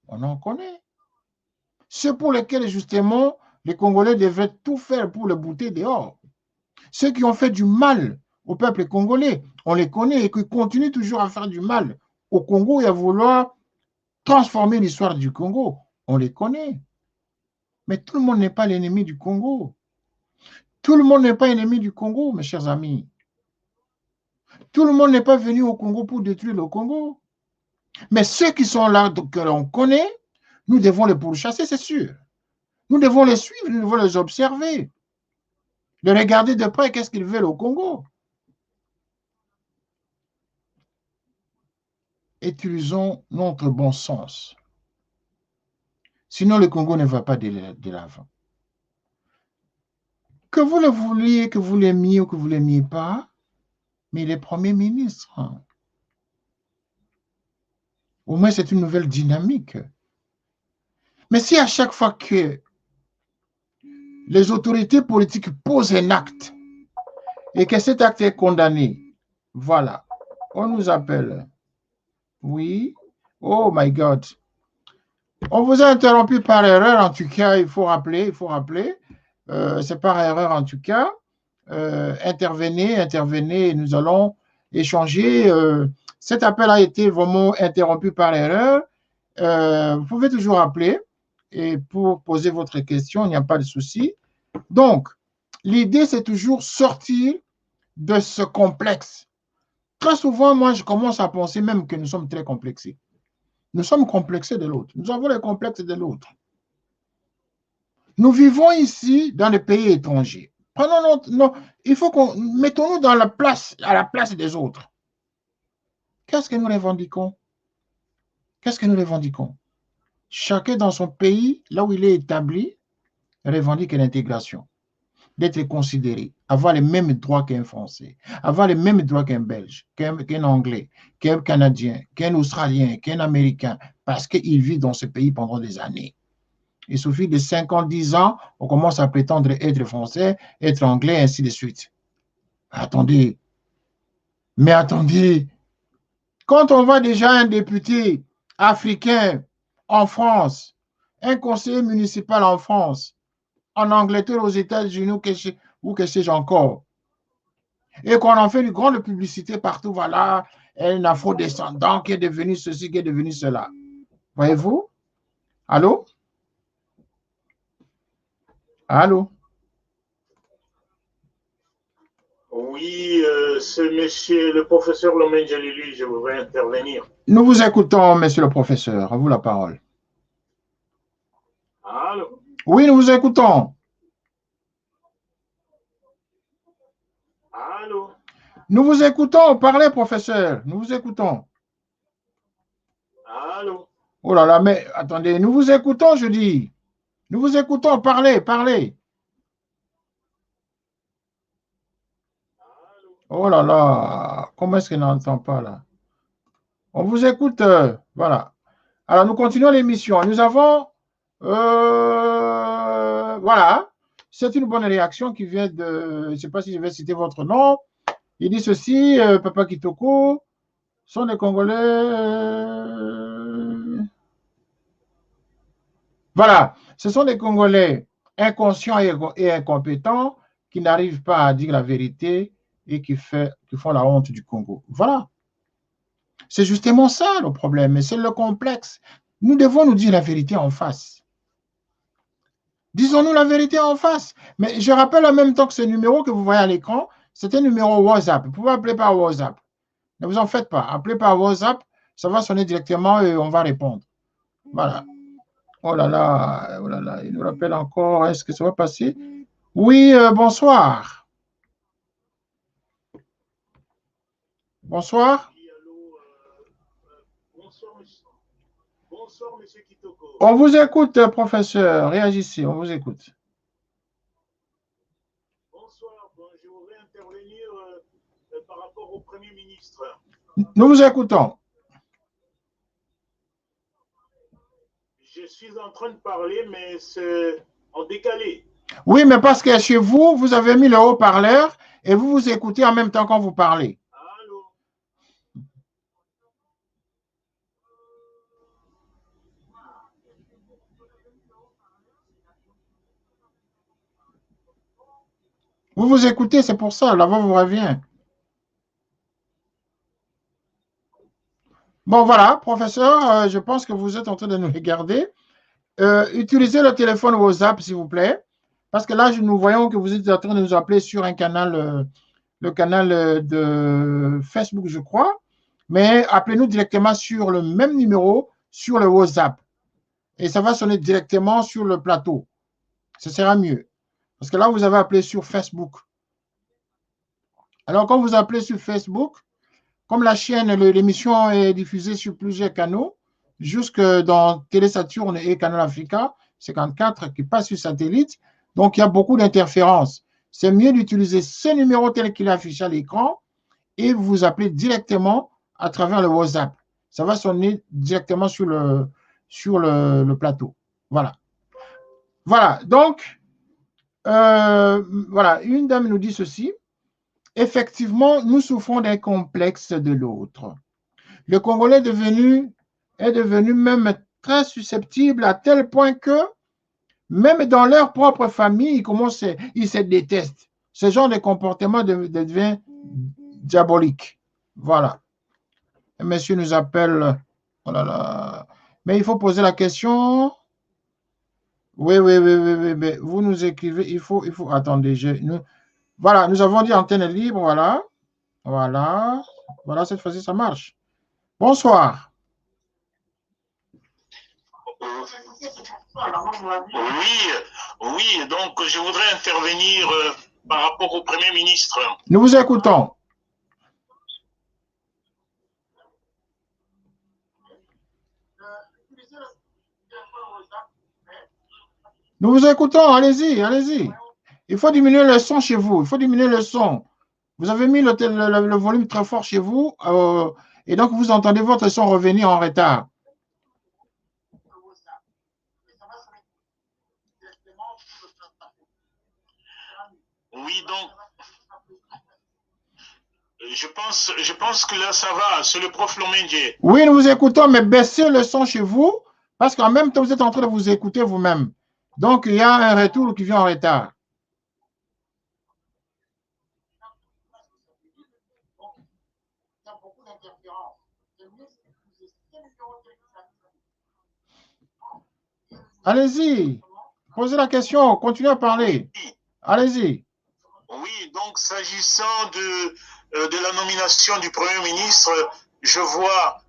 On en connaît. Ceux pour lesquels, justement, les Congolais devraient tout faire pour le bouter dehors. Ceux qui ont fait du mal au peuple congolais, on les connaît et qui continuent toujours à faire du mal au Congo et à vouloir transformer l'histoire du Congo. On les connaît. Mais tout le monde n'est pas l'ennemi du Congo. Tout le monde n'est pas ennemi du Congo, mes chers amis. Tout le monde n'est pas venu au Congo pour détruire le Congo. Mais ceux qui sont là, que l'on connaît, nous devons les pourchasser, c'est sûr. Nous devons les suivre, nous devons les observer. Les regarder de près, qu'est-ce qu'ils veulent au Congo. Utilisons notre bon sens. Sinon, le Congo ne va pas de l'avant. Que vous le vouliez, que vous l'aimiez ou que vous ne l'aimiez pas, mais il est Premier ministre. Au moins, c'est une nouvelle dynamique. Mais si à chaque fois que les autorités politiques posent un acte et que cet acte est condamné, voilà, on nous appelle. Oui, oh my God. On vous a interrompu par erreur, en tout cas, il faut rappeler. C'est par erreur, en tout cas. Intervenez, nous allons échanger. Cet appel a été vraiment interrompu par erreur. Vous pouvez toujours appeler et pour poser votre question, il n'y a pas de souci. Donc, l'idée, c'est toujours sortir de ce complexe. Très souvent, moi, je commence à penser même que nous sommes très complexés. Nous sommes complexés de l'autre. Nous avons les complexes de l'autre. Nous vivons ici dans des pays étrangers. Il faut qu'on mettons-nous à la place des autres. Qu'est-ce que nous revendiquons? Qu'est-ce que nous revendiquons? Chacun dans son pays, là où il est établi, revendique l'intégration, d'être considéré, avoir les mêmes droits qu'un Français, avoir les mêmes droits qu'un Belge, qu'un Anglais, qu'un Canadien, qu'un Australien, qu'un Américain, parce qu'il vit dans ce pays pendant des années. Il suffit de 5 ans, 10 ans, on commence à prétendre être Français, être Anglais, ainsi de suite. Attendez, quand on voit déjà un député africain en France, un conseiller municipal en France, en Angleterre, aux États-Unis, ou que sais-je encore, et qu'on en fait une grande publicité partout, voilà, un afro-descendant qui est devenu ceci, qui est devenu cela. Voyez-vous? Allô? Allô? Oui, c'est monsieur le professeur Lomengelili, je voudrais intervenir. Nous vous écoutons, monsieur le professeur. À vous la parole. Allô? Oui, nous vous écoutons. Allô? Nous vous écoutons. Parlez, professeur. Nous vous écoutons. Allô? Oh là là, mais attendez, nous vous écoutons, je dis. Nous vous écoutons. Parlez. Oh là là, comment est-ce qu'il n'entend pas là? On vous écoute, voilà. Alors, nous continuons l'émission. Nous avons, voilà, c'est une bonne réaction qui vient de, je ne sais pas si je vais citer votre nom. Il dit ceci, Papa Kitoko, sont des Congolais. Voilà, ce sont des Congolais inconscients et incompétents qui n'arrivent pas à dire la vérité et qui font la honte du Congo. Voilà. C'est justement ça le problème, mais c'est le complexe. Nous devons nous dire la vérité en face. Disons-nous la vérité en face. Mais je rappelle en même temps que ce numéro que vous voyez à l'écran, c'est un numéro WhatsApp. Vous pouvez appeler par WhatsApp. Ne vous en faites pas. Appelez par WhatsApp ça va sonner directement et on va répondre. Voilà. Oh là là, il nous rappelle encore, est-ce que ça va passer? Oui, bonsoir. Bonsoir. Bonsoir, monsieur Kitoko. On vous écoute, professeur. Réagissez, on vous écoute. Bonsoir, je voudrais intervenir par rapport au Premier ministre. Nous vous écoutons. Je suis en train de parler, mais c'est en décalé. Oui, mais parce que chez vous, vous avez mis le haut-parleur et vous vous écoutez en même temps quand vous parlez. Allô? Vous vous écoutez, c'est pour ça, la voix vous revient. Bon, voilà, professeur, je pense que vous êtes en train de nous regarder. Utilisez le téléphone WhatsApp, s'il vous plaît, parce que là, nous voyons que vous êtes en train de nous appeler sur un canal, le canal de Facebook, je crois, mais appelez-nous directement sur le même numéro sur le WhatsApp et ça va sonner directement sur le plateau. Ce sera mieux, parce que là, vous avez appelé sur Facebook. Alors, quand vous appelez sur Facebook, comme la chaîne, l'émission est diffusée sur plusieurs canaux, jusque dans Télé Saturne et Canal Africa 54 qui passe sur satellite, donc il y a beaucoup d'interférences. C'est mieux d'utiliser ce numéro tel qu'il est affiché à l'écran et vous appelez directement à travers le WhatsApp. Ça va sonner directement sur le plateau. Voilà. Voilà. Donc, voilà. Une dame nous dit ceci. Effectivement, nous souffrons d'un complexe de l'autre. Le Congolais est devenu même très susceptible à tel point que même dans leur propre famille, ils se détestent. Ce genre de comportement devient diabolique. Voilà. Un monsieur nous appelle. Oh là là. Mais il faut poser la question. Oui. Vous nous écrivez. Il faut. Attendez. Voilà, nous avons dit antenne libre. Voilà, cette fois-ci, ça marche. Bonsoir. Oui, donc je voudrais intervenir par rapport au Premier ministre. Nous vous écoutons. Nous vous écoutons, allez-y. Il faut diminuer le son chez vous, Vous avez mis le volume très fort chez vous et donc vous entendez votre son revenir en retard. Oui, donc, je pense que là, ça va. C'est le prof Lomenje. Oui, nous vous écoutons, mais baissez le son chez vous parce qu'en même temps, vous êtes en train de vous écouter vous-même. Donc, il y a un retour qui vient en retard. Allez-y, posez la question, continuez à parler. Allez-y. Oui, donc s'agissant de la nomination du Premier ministre, je vois...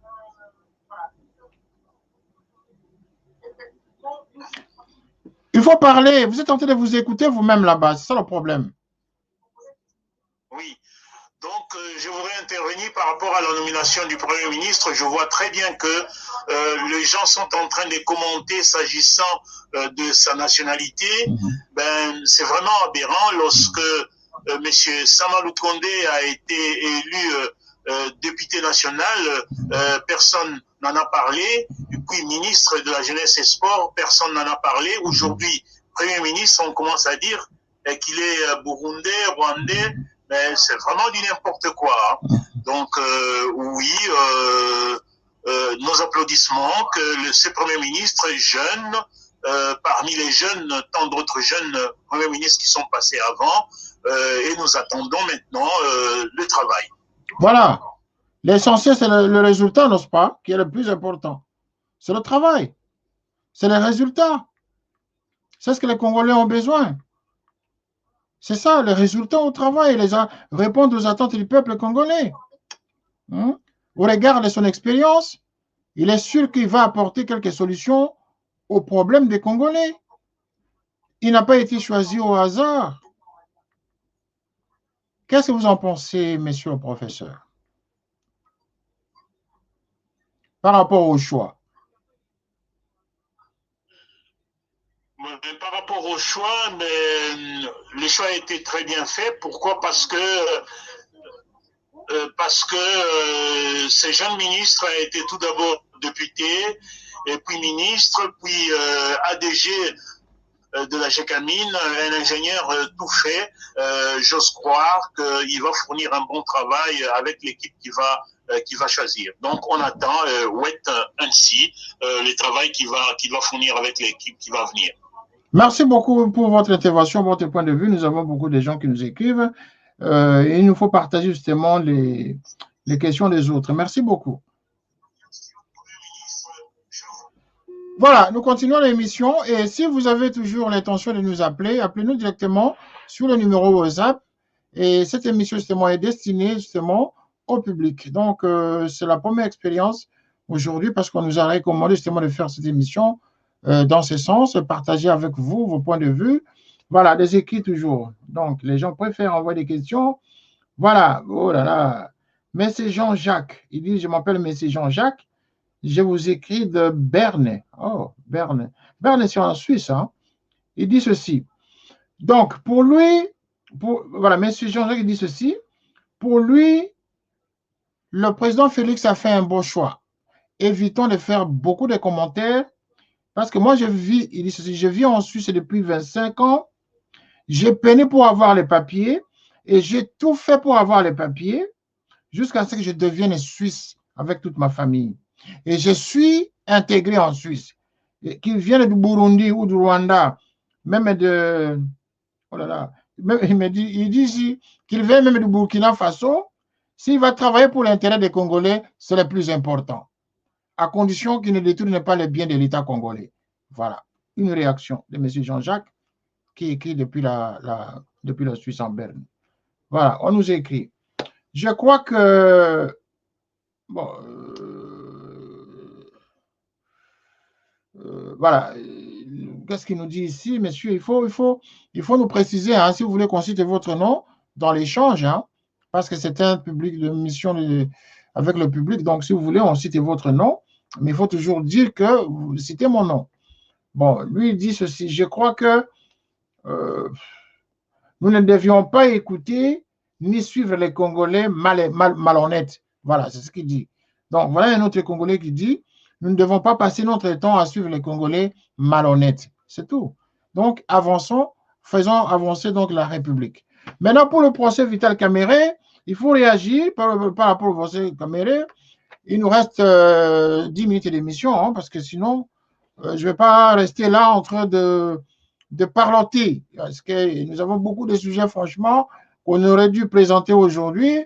Il faut parler, vous êtes en train de vous écouter vous-même là-bas, c'est ça le problème. Oui, donc je voudrais intervenir par rapport à la nomination du Premier ministre. Je vois très bien que les gens sont en train de commenter s'agissant de sa nationalité. Ben, c'est vraiment aberrant lorsque M. Samalou Kondé a été élu député national, personne n'en a parlé. Puis ministre de la Jeunesse et Sport, personne n'en a parlé. Aujourd'hui, Premier ministre, on commence à dire qu'il est burundais, rwandais, mais c'est vraiment du n'importe quoi. Hein. Donc, oui, nos applaudissements que ce Premier ministre jeune, parmi les jeunes, tant d'autres jeunes Premiers ministres qui sont passés avant, et nous attendons maintenant le travail. Voilà. L'essentiel, c'est le résultat, n'est-ce pas, qui est le plus important. C'est le travail. C'est le résultat. C'est ce que les Congolais ont besoin. C'est ça, le résultat au travail, répondre aux attentes du peuple congolais. au regard de son expérience, il est sûr qu'il va apporter quelques solutions aux problèmes des Congolais. Il n'a pas été choisi au hasard. Qu'est-ce que vous en pensez, monsieur le professeur, par rapport au choix? Par rapport au choix, mais le choix a été très bien fait. Pourquoi? Parce que ce jeune ministre a été tout d'abord député, et puis ministre, puis ADG de la GECAMINE, un ingénieur tout fait. J'ose croire qu'il va fournir un bon travail avec l'équipe qui va choisir. Donc on attend ainsi le travail qu'il va fournir avec l'équipe qui va venir. Merci beaucoup pour votre intervention, votre point de vue. Nous avons beaucoup de gens qui nous écrivent. Et il nous faut partager justement les questions des autres. Merci beaucoup. Voilà, nous continuons l'émission. Et si vous avez toujours l'intention de nous appeler, appelez-nous directement sur le numéro WhatsApp. Et cette émission justement est destinée justement au public. Donc, c'est la première expérience aujourd'hui parce qu'on nous a recommandé justement de faire cette émission dans ce sens, partager avec vous vos points de vue. Voilà, des écrits toujours. Donc, les gens préfèrent envoyer des questions. Voilà, oh là là. Messie Jean-Jacques, il dit, je m'appelle Messie Jean-Jacques, je vous écris de Berne. Oh, Berne. Berne, c'est en Suisse. Hein? Il dit ceci. Donc, pour lui, voilà, Messie Jean-Jacques, il dit ceci. Pour lui, le président Félix a fait un bon choix. Évitons de faire beaucoup de commentaires. Parce que moi, il dit ceci, je vis en Suisse depuis 25 ans. J'ai peiné pour avoir les papiers et j'ai tout fait pour avoir les papiers jusqu'à ce que je devienne Suisse avec toute ma famille. Et je suis intégré en Suisse. Qu'il vienne du Burundi ou du Rwanda, même de... Oh là là. Il dit ici qu'il vient même du Burkina Faso. S'il va travailler pour l'intérêt des Congolais, c'est le plus important, à condition qu'il ne détourne pas les biens de l'État congolais. Voilà, une réaction de M. Jean-Jacques qui écrit depuis la Suisse en Berne. Voilà, on nous écrit. Je crois que... Bon, voilà, qu'est-ce qu'il nous dit ici, monsieur? Il faut nous préciser, hein, si vous voulez qu'on cite votre nom dans l'échange, hein, parce que c'est un public de mission avec le public, donc si vous voulez, on cite votre nom, mais il faut toujours dire que vous citez mon nom. Bon, lui, il dit ceci, je crois que nous ne devions pas écouter ni suivre les Congolais malhonnêtes. Voilà, c'est ce qu'il dit. Donc, voilà un autre Congolais qui dit, nous ne devons pas passer notre temps à suivre les Congolais malhonnêtes. C'est tout. Donc, avançons, faisons avancer donc la République. Maintenant, pour le procès Vital Kamerhe, il faut réagir par rapport au procès Kamerhe. Il nous reste 10 minutes d'émission, hein, parce que sinon, je ne vais pas rester là en train de parloter, parce que nous avons beaucoup de sujets, franchement, qu'on aurait dû présenter aujourd'hui.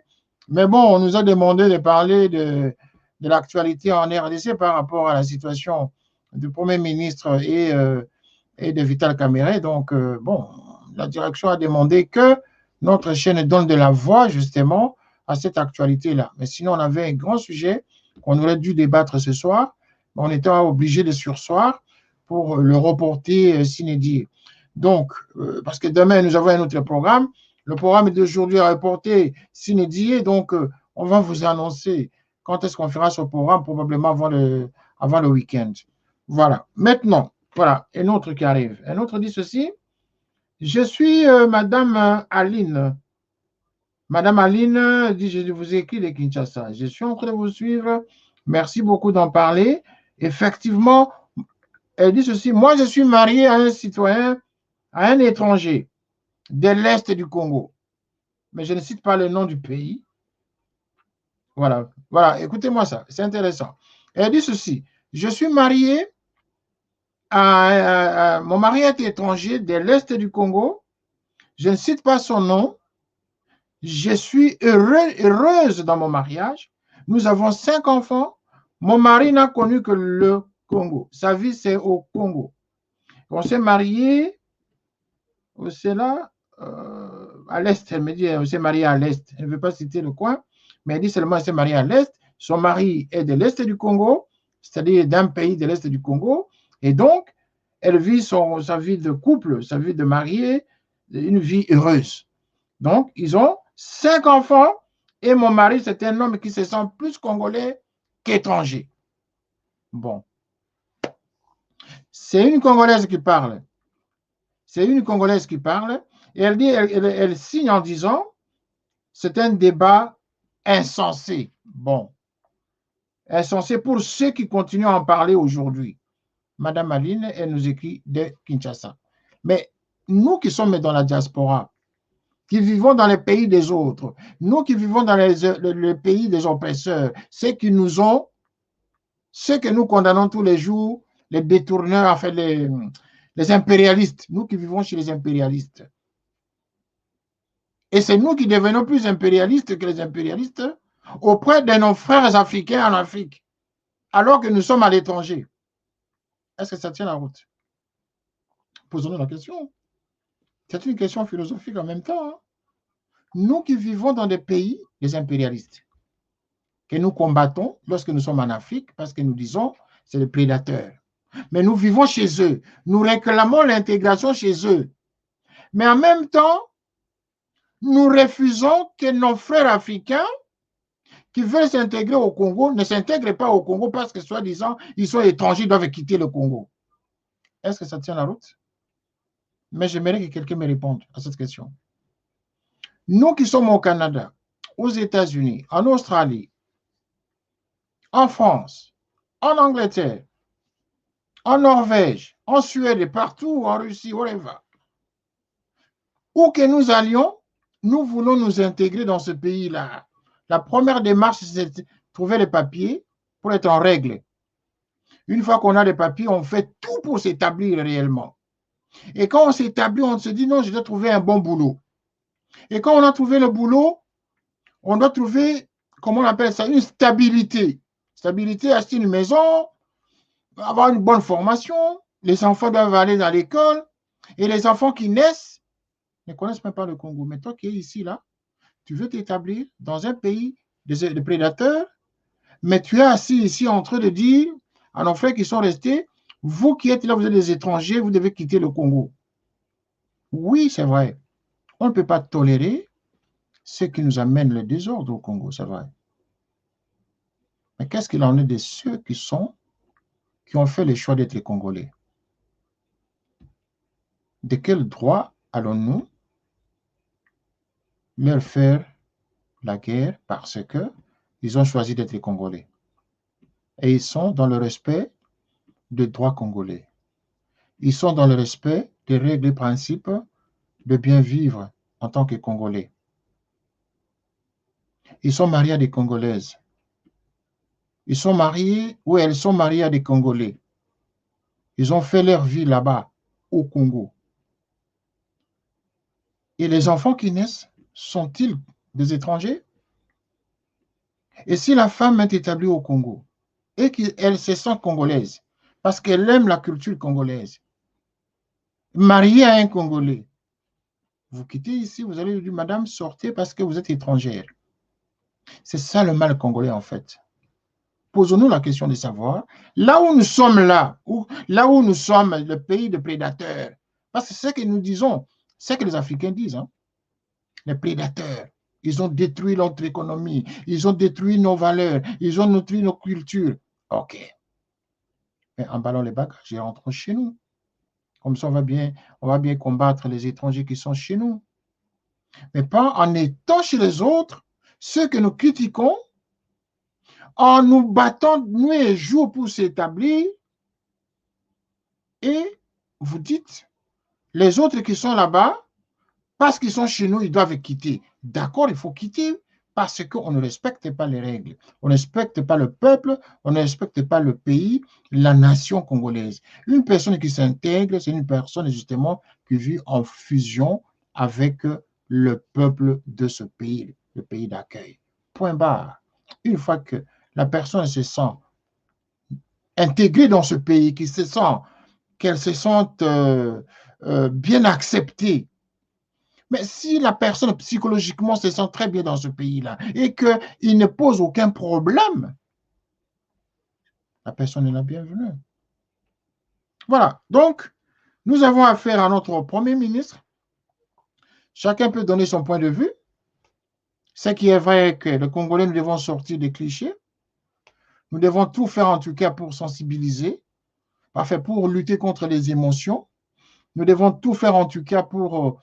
Mais bon, on nous a demandé de parler de l'actualité en RDC par rapport à la situation du Premier ministre et de Vital Kamerhe. Donc, bon, la direction a demandé que notre chaîne donne de la voix, justement, à cette actualité-là. Mais sinon, on avait un grand sujet qu'on aurait dû débattre ce soir. On était obligé de surseoir pour le reporter sine die. Donc, parce que demain, nous avons un autre programme. Le programme d'aujourd'hui est reporté sine die. Donc, on va vous annoncer quand est-ce qu'on fera ce programme, probablement avant le week-end. Voilà. Maintenant, voilà, un autre qui arrive. Un autre dit ceci. Je suis Madame Aline. Madame Aline dit, je vous écris de Kinshasa. Je suis en train de vous suivre. Merci beaucoup d'en parler. Effectivement, elle dit ceci. Moi, je suis mariée à un citoyen, à un étranger de l'Est du Congo. Mais je ne cite pas le nom du pays. Voilà, voilà, écoutez-moi ça, c'est intéressant. Elle dit ceci. Je suis mariée à mon mari est étranger de l'Est du Congo. Je ne cite pas son nom. Je suis heureuse dans mon mariage. Nous avons 5 enfants. Mon mari n'a connu que le Congo. Sa vie, c'est au Congo. On s'est mariés, c'est là, à l'Est. Elle me dit, on s'est marié à l'Est. Elle ne veut pas citer le coin, mais elle dit seulement, on s'est marié à l'Est. son mari est de l'Est du Congo, c'est-à-dire d'un pays de l'Est du Congo, et donc, elle vit sa vie de couple, sa vie de mariée, une vie heureuse. Donc, ils ont 5 enfants, et mon mari, c'est un homme qui se sent plus congolais qu'étranger. Bon. C'est une Congolaise qui parle. C'est une Congolaise qui parle, et elle dit, elle signe en disant, c'est un débat insensé. Bon. Insensé pour ceux qui continuent à en parler aujourd'hui. Madame Aline, elle nous écrit de Kinshasa. Mais nous qui sommes dans la diaspora, qui vivons dans les pays des autres, nous qui vivons dans les pays des oppresseurs, ceux que nous condamnons tous les jours, les détourneurs, enfin les impérialistes, nous qui vivons chez les impérialistes. Et c'est nous qui devenons plus impérialistes que les impérialistes auprès de nos frères africains en Afrique, alors que nous sommes à l'étranger. Est-ce que ça tient la route? Posons-nous la question. C'est une question philosophique en même temps. Hein? Nous qui vivons dans des pays, des impérialistes, que nous combattons lorsque nous sommes en Afrique, parce que nous disons, c'est les prédateurs. Mais nous vivons chez eux. Nous réclamons l'intégration chez eux. Mais en même temps, nous refusons que nos frères africains qui veulent s'intégrer au Congo ne s'intègrent pas au Congo parce que, soi-disant, ils sont étrangers, ils doivent quitter le Congo. Est-ce que ça tient la route? Mais j'aimerais que quelqu'un me réponde à cette question. Nous qui sommes au Canada, aux États-Unis, en Australie, en France, en Angleterre, en Norvège, en Suède, et partout, en Russie, wherever, où que nous allions, nous voulons nous intégrer dans ce pays-là. La première démarche, c'est de trouver les papiers pour être en règle. Une fois qu'on a les papiers, on fait tout pour s'établir réellement. Et quand on s'établit, on se dit non, je dois trouver un bon boulot. Et quand on a trouvé le boulot, on doit trouver, comment on appelle ça, une stabilité. Stabilité, acheter une maison, avoir une bonne formation. Les enfants doivent aller dans l'école. Et les enfants qui naissent ne connaissent même pas le Congo. Mais toi qui es ici, là, tu veux t'établir dans un pays de prédateurs, mais tu es assis ici en train de dire à nos frères qui sont restés, vous qui êtes là, vous êtes des étrangers, vous devez quitter le Congo. Oui, c'est vrai. On ne peut pas tolérer ce qui nous amène le désordre au Congo, c'est vrai. Mais qu'est-ce qu'il en est de ceux qui ont fait le choix d'être Congolais? De quel droit allons-nous leur faire la guerre parce qu'ils ont choisi d'être Congolais? Et ils sont dans le respect des droits congolais. Ils sont dans le respect des règles et principes de bien vivre en tant que Congolais. Ils sont mariés à des Congolaises. Ils sont mariés, ou elles sont mariées à des Congolais. Ils ont fait leur vie là-bas, au Congo. Et les enfants qui naissent, sont-ils des étrangers? Et si la femme est établie au Congo et qu'elle se sent congolaise, parce qu'elle aime la culture congolaise, mariée à un Congolais, vous quittez ici, vous allez lui dire, madame, sortez parce que vous êtes étrangère. C'est ça le mal congolais en fait. Posons-nous la question de savoir, là où nous sommes là où nous sommes, le pays de prédateurs, parce que c'est ce que nous disons, c'est ce que les Africains disent, hein, les prédateurs, ils ont détruit notre économie, ils ont détruit nos valeurs, ils ont détruit nos cultures. Ok. Mais emballons les bagages et rentrons chez nous. Comme ça, on va bien combattre les étrangers qui sont chez nous. Mais pas en étant chez les autres, ceux que nous critiquons, en nous battant nuit et jour pour s'établir. Et vous dites, les autres qui sont là-bas, parce qu'ils sont chez nous, ils doivent quitter. D'accord, il faut quitter parce qu'on ne respecte pas les règles. On ne respecte pas le peuple, on ne respecte pas le pays, la nation congolaise. Une personne qui s'intègre, c'est une personne justement qui vit en fusion avec le peuple de ce pays, le pays d'accueil. Point barre. Une fois que la personne se sent intégrée dans ce pays, qu'elle se sente bien acceptée, Mais si la personne psychologiquement se sent très bien dans ce pays-là et qu'il ne pose aucun problème, la personne est la bienvenue. Voilà. Donc, nous avons affaire à notre Premier ministre. Chacun peut donner son point de vue. Ce qui est vrai que les Congolais, nous devons sortir des clichés. Nous devons tout faire en tout cas pour sensibiliser, pour lutter contre les émotions. Nous devons tout faire en tout cas pour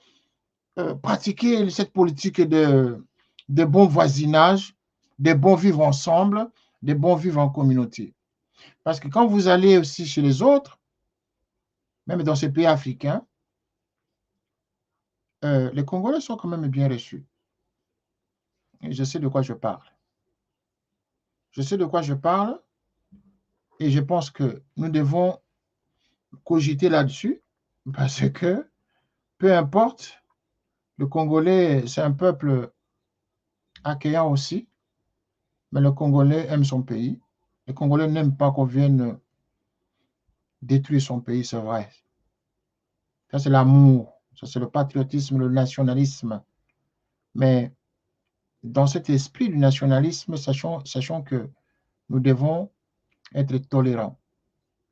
pratiquer cette politique de bon voisinage, de bon vivre ensemble, de bon vivre en communauté. Parce que quand vous allez aussi chez les autres, même dans ces pays africains, les Congolais sont quand même bien reçus. Et je sais de quoi je parle. Je sais de quoi je parle et je pense que nous devons cogiter là-dessus parce que peu importe, le Congolais, c'est un peuple accueillant aussi, mais le Congolais aime son pays. Le Congolais n'aime pas qu'on vienne détruire son pays, c'est vrai. Ça, c'est l'amour, ça, c'est le patriotisme, le nationalisme. Mais dans cet esprit du nationalisme, sachons que nous devons être tolérants.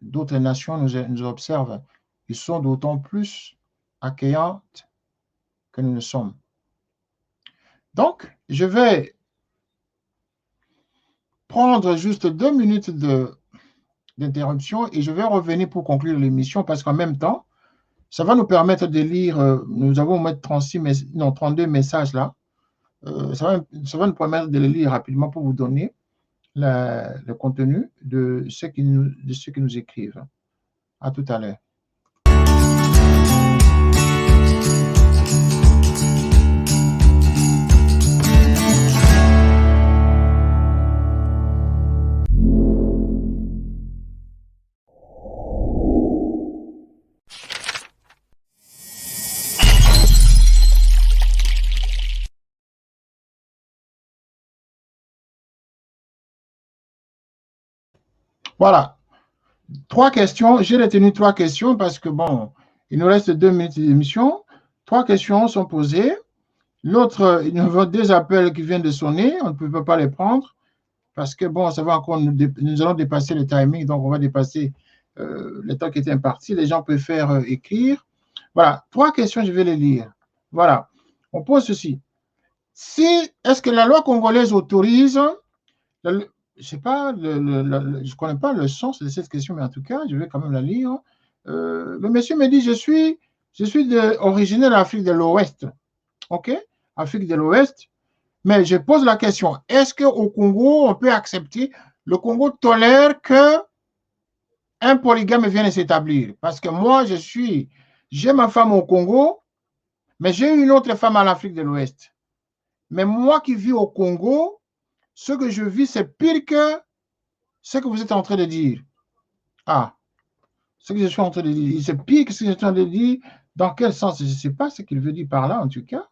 D'autres nations nous observent. Ils sont d'autant plus accueillantes que nous le sommes. Donc, je vais prendre juste 2 minutes d'interruption et je vais revenir pour conclure l'émission parce qu'en même temps, ça va nous permettre de lire, nous avons mettre 32 messages là. Ça va nous permettre de les lire rapidement pour vous donner le contenu de ceux qui nous écrivent. À tout à l'heure. Voilà. 3 questions. J'ai retenu 3 questions parce que, bon, il nous reste 2 minutes d'émission. 3 questions sont posées. L'autre, il y a 2 appels qui viennent de sonner. On ne peut pas les prendre parce que, bon, ça va encore, nous allons dépasser le timing, donc on va dépasser le temps qui était imparti. Les gens préfèrent écrire. Voilà. 3 questions, je vais les lire. Voilà. On pose ceci. Est-ce que la loi congolaise autorise je ne sais pas, je connais pas le sens de cette question, mais en tout cas, je vais quand même la lire. Le monsieur me dit, je suis originaire d'Afrique de l'Ouest. OK? Afrique de l'Ouest. Mais je pose la question, est-ce qu'au Congo, on peut accepter, le Congo tolère qu'un polygame vienne s'établir? Parce que moi, j'ai ma femme au Congo, mais j'ai une autre femme en Afrique de l'Ouest. Mais moi qui vis au Congo, ce que je vis, c'est pire que ce que vous êtes en train de dire. Ah, ce que je suis en train de dire, c'est pire que ce que je suis en train de dire. Dans quel sens? Je ne sais pas ce qu'il veut dire par là, en tout cas.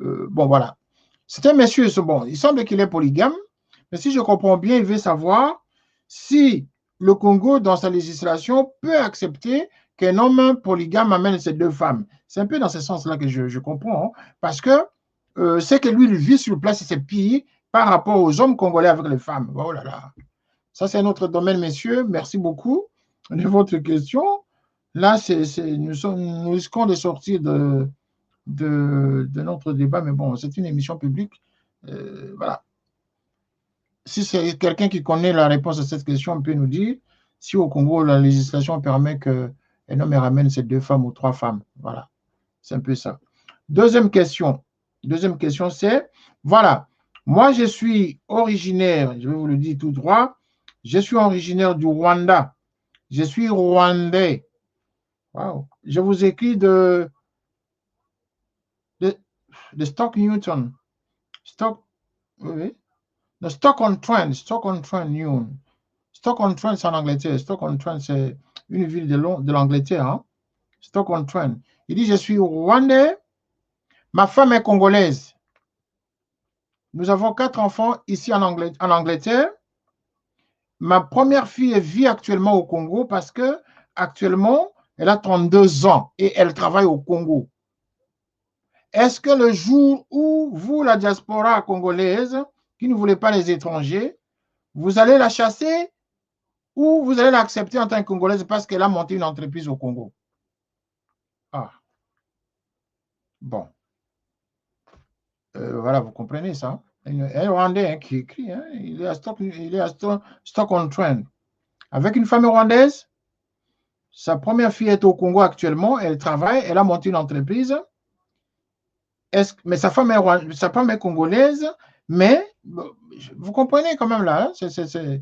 Bon, voilà. C'est un monsieur, bon, il semble qu'il est polygame, mais si je comprends bien, il veut savoir si le Congo, dans sa législation, peut accepter qu'un homme polygame amène ses 2 femmes. C'est un peu dans ce sens-là que je comprends, hein, parce que c'est que lui, il vit sur place, c'est pire par rapport aux hommes congolais avec les femmes. Oh là là. Ça, c'est notre domaine, messieurs. Merci beaucoup de votre question. Là, nous risquons de sortir de notre débat, mais bon, c'est une émission publique. Voilà. Si c'est quelqu'un qui connaît la réponse à cette question, on peut nous dire si au Congo, la législation permet qu'un homme ramène ses 2 femmes ou 3 femmes. Voilà. C'est un peu ça. Deuxième question, c'est, voilà, moi, je suis originaire, je vais vous le dire tout droit, je suis originaire du Rwanda. Je suis rwandais. Wow. Je vous écris de Stock-Newton. Oui. De Stock-on-Trent, Stock-on-Trent, Stock-on-Trent, c'est en Angleterre. Stock-on-Trent, c'est une ville de l'Angleterre. Hein? Stock-on-Trent. Il dit, je suis rwandais. Ma femme est congolaise. Nous avons 4 enfants ici en Angleterre. Ma première fille vit actuellement au Congo parce que actuellement, elle a 32 ans et elle travaille au Congo. est-ce que le jour où vous, la diaspora congolaise, qui ne voulez pas les étrangers, vous allez la chasser ou vous allez l'accepter en tant que Congolaise parce qu'elle a monté une entreprise au Congo? Ah, bon. Voilà, vous comprenez ça. Un Rwandais qui écrit, hein, il est à Stock-on-Trent. Avec une femme rwandaise, sa première fille est au Congo actuellement, elle travaille, elle a monté une entreprise. Mais sa femme est congolaise, mais vous comprenez quand même là. Hein,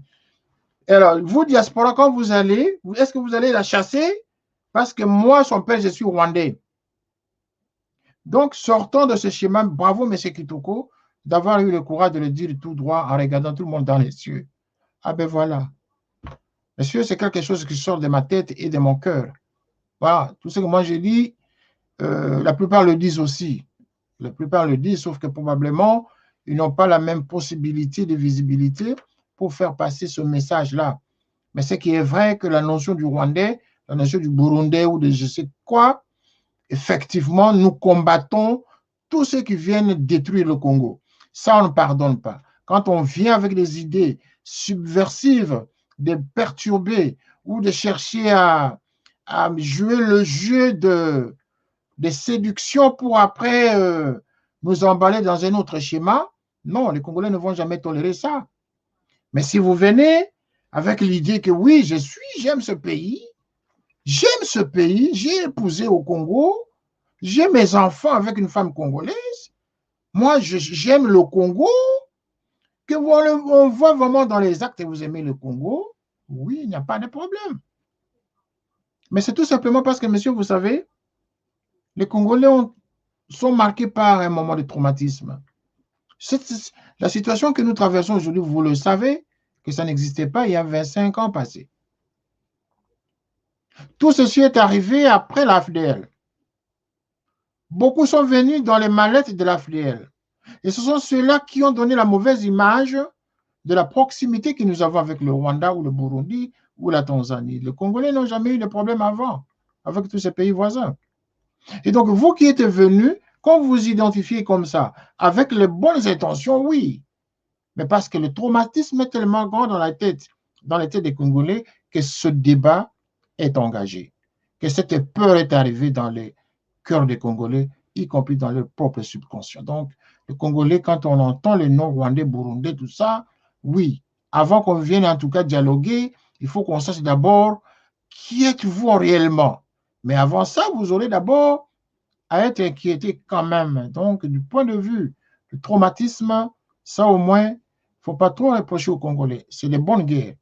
Alors, vous, diaspora, quand vous allez, est-ce que vous allez la chasser? Parce que moi, son père, je suis rwandais. Donc, sortons de ce schéma. Bravo, M. Kitoko, d'avoir eu le courage de le dire tout droit en regardant tout le monde dans les yeux. Ah ben voilà. Monsieur, c'est quelque chose qui sort de ma tête et de mon cœur. Voilà, tout ce que moi je dis, la plupart le disent aussi. La plupart le disent, sauf que probablement, ils n'ont pas la même possibilité de visibilité pour faire passer ce message-là. Mais ce qui est vrai que la notion du Rwandais, la notion du Burundais ou de je sais quoi, effectivement, nous combattons tous ceux qui viennent détruire le Congo. Ça, on ne pardonne pas. Quand on vient avec des idées subversives, de perturber ou de chercher à jouer le jeu de séduction pour après nous emballer dans un autre schéma, non, les Congolais ne vont jamais tolérer ça. Mais si vous venez avec l'idée que oui, j'aime ce pays, j'ai épousé au Congo, j'ai mes enfants avec une femme congolaise, moi j'aime le Congo, que on voit vraiment dans les actes que vous aimez le Congo, oui, il n'y a pas de problème. Mais c'est tout simplement parce que, monsieur, vous savez, les Congolais sont marqués par un moment de traumatisme. La situation que nous traversons aujourd'hui, vous le savez, que ça n'existait pas il y a 25 ans passés. Tout ceci est arrivé après l'AFDL. Beaucoup sont venus dans les mallettes de l'AFDL. Et ce sont ceux-là qui ont donné la mauvaise image de la proximité que nous avons avec le Rwanda ou le Burundi ou la Tanzanie. Les Congolais n'ont jamais eu de problème avant avec tous ces pays voisins. Et donc, vous qui êtes venus, quand vous vous identifiez comme ça, avec les bonnes intentions, oui. Mais parce que le traumatisme est tellement grand dans la tête des Congolais que ce débat est engagé. Que cette peur est arrivée dans les cœurs des Congolais, y compris dans leur propre subconscient. Donc, les Congolais, quand on entend les noms rwandais, burundais, tout ça, oui. Avant qu'on vienne en tout cas dialoguer, il faut qu'on sache d'abord qui êtes-vous réellement. Mais avant ça, vous aurez d'abord à être inquiété quand même. Donc, du point de vue du traumatisme, ça au moins, il ne faut pas trop reprocher aux Congolais. C'est des bonnes guerres.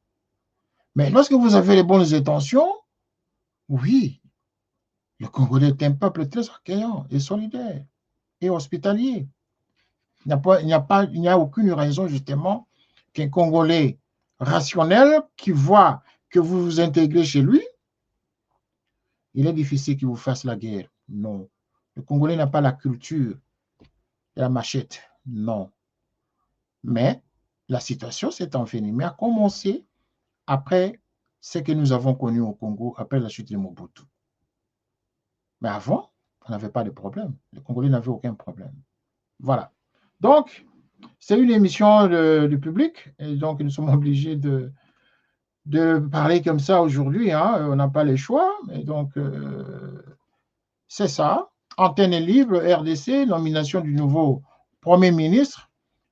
Mais lorsque vous avez les bonnes intentions, oui, le Congolais est un peuple très accueillant et solidaire et hospitalier. Il n'y a aucune raison justement qu'un Congolais rationnel qui voit que vous vous intégrez chez lui, il est difficile qu'il vous fasse la guerre. Non. Le Congolais n'a pas la culture de la machette. Non. Mais la situation s'est envenimée, a commencé après ce que nous avons connu au Congo, après la chute de Mobutu. Mais avant, on n'avait pas de problème. Les Congolais n'avaient aucun problème. Voilà. Donc, c'est une émission du public, et donc nous sommes obligés de parler comme ça aujourd'hui. Hein. On n'a pas les choix, et donc c'est ça. Antenne libre, RDC, nomination du nouveau Premier ministre.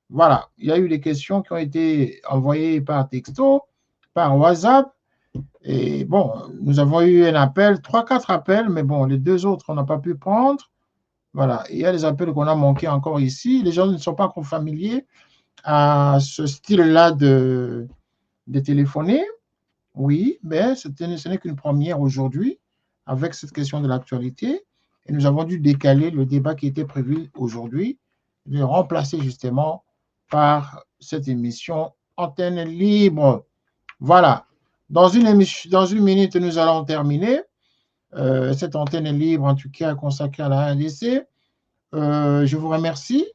Voilà, il y a eu des questions qui ont été envoyées par texto, par WhatsApp. Et bon, nous avons eu un appel, 3-4 appels, mais bon, les deux autres, on n'a pas pu prendre. Voilà, il y a des appels qu'on a manqués encore ici. Les gens ne sont pas encore familiers à ce style-là de téléphoner. Oui, mais ce n'est qu'une première aujourd'hui avec cette question de l'actualité. Et nous avons dû décaler le débat qui était prévu aujourd'hui, de remplacer justement par cette émission Antenne libre. Voilà. Dans une minute, nous allons terminer cette antenne libre, en tout cas consacrée à la RDC. Je vous remercie,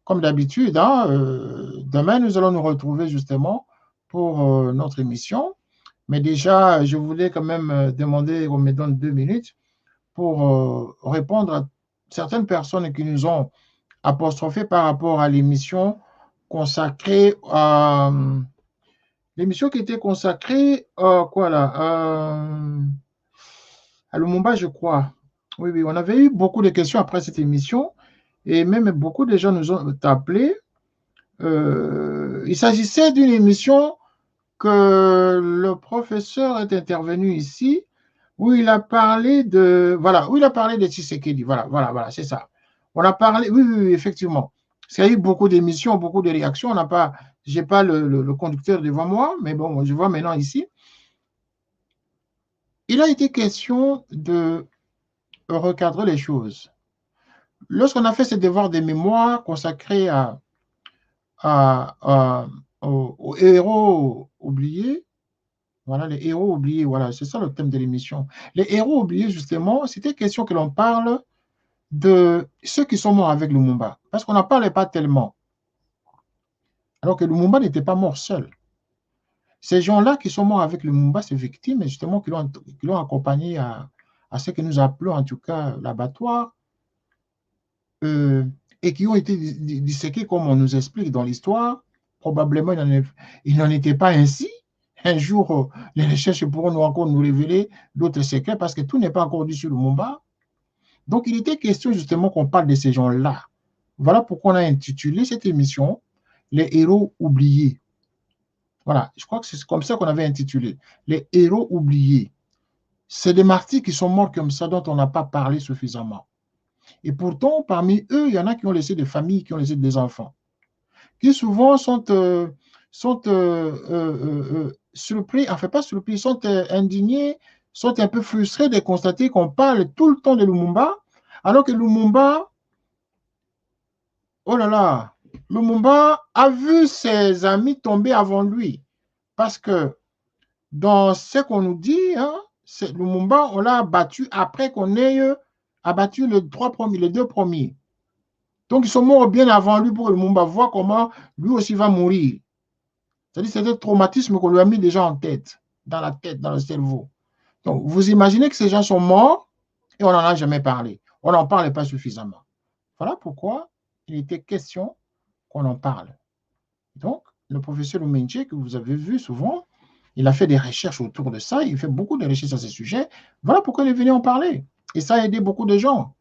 comme d'habitude. Hein, demain, nous allons nous retrouver justement pour notre émission. Mais déjà, je voulais quand même demander qu'on me donne 2 minutes pour répondre à certaines personnes qui nous ont apostrophé par rapport à l'émission consacrée à l'émission qui était consacrée quoi là à Lumumba, je crois. Oui, oui, on avait eu beaucoup de questions après cette émission et même beaucoup de gens nous ont appelés. Il s'agissait d'une émission que le professeur est intervenu ici où il a parlé de où il a parlé de Tshisekedi. Voilà, c'est ça. On a parlé, oui, effectivement. Parce qu'il y a eu beaucoup d'émissions, beaucoup de réactions. On n'a pas, j'ai pas le conducteur devant moi, mais bon, je vois maintenant ici. Il a été question de recadrer les choses. Lorsqu'on a fait ce devoir de mémoire consacré aux héros oubliés, voilà, les héros oubliés, voilà, c'est ça le thème de l'émission. Les héros oubliés, justement, c'était question que l'on parle de ceux qui sont morts avec Lumumba, parce qu'on n'en parlait pas tellement. Alors que Lumumba n'était pas mort seul. Ces gens-là qui sont morts avec Lumumba, ces victimes, justement, qui l'ont accompagné à ce que nous appelons en tout cas l'abattoir, et qui ont été disséqués comme on nous explique dans l'histoire, probablement il n'en était pas ainsi. Un jour, les recherches pourront encore nous révéler d'autres secrets parce que tout n'est pas encore dit sur Lumumba. Donc, il était question justement qu'on parle de ces gens-là. Voilà pourquoi on a intitulé cette émission « Les héros oubliés ». Voilà, je crois que c'est comme ça qu'on avait intitulé « Les héros oubliés ». C'est des martyrs qui sont morts comme ça dont on n'a pas parlé suffisamment. Et pourtant, parmi eux, il y en a qui ont laissé des familles, qui ont laissé des enfants, qui souvent sont surpris, enfin pas surpris, sont indignés, sont un peu frustrés de constater qu'on parle tout le temps de Lumumba, alors que Lumumba, oh là là, Lumumba a vu ses amis tomber avant lui. Parce que dans ce qu'on nous dit, hein, Lumumba, on l'a abattu après qu'on ait abattu les deux premiers. Donc, ils sont morts bien avant lui pour que Lumumba voit comment lui aussi va mourir. C'est-à-dire que c'est un traumatisme qu'on lui a mis déjà en tête, dans la tête, dans le cerveau. Donc, vous imaginez que ces gens sont morts et on n'en a jamais parlé. On n'en parlait pas suffisamment. Voilà pourquoi il était question qu'on en parle. Donc, le professeur Lumenche, que vous avez vu souvent, il a fait des recherches autour de ça, il fait beaucoup de recherches à ce sujet. Voilà pourquoi il est venu en parler. Et ça a aidé beaucoup de gens.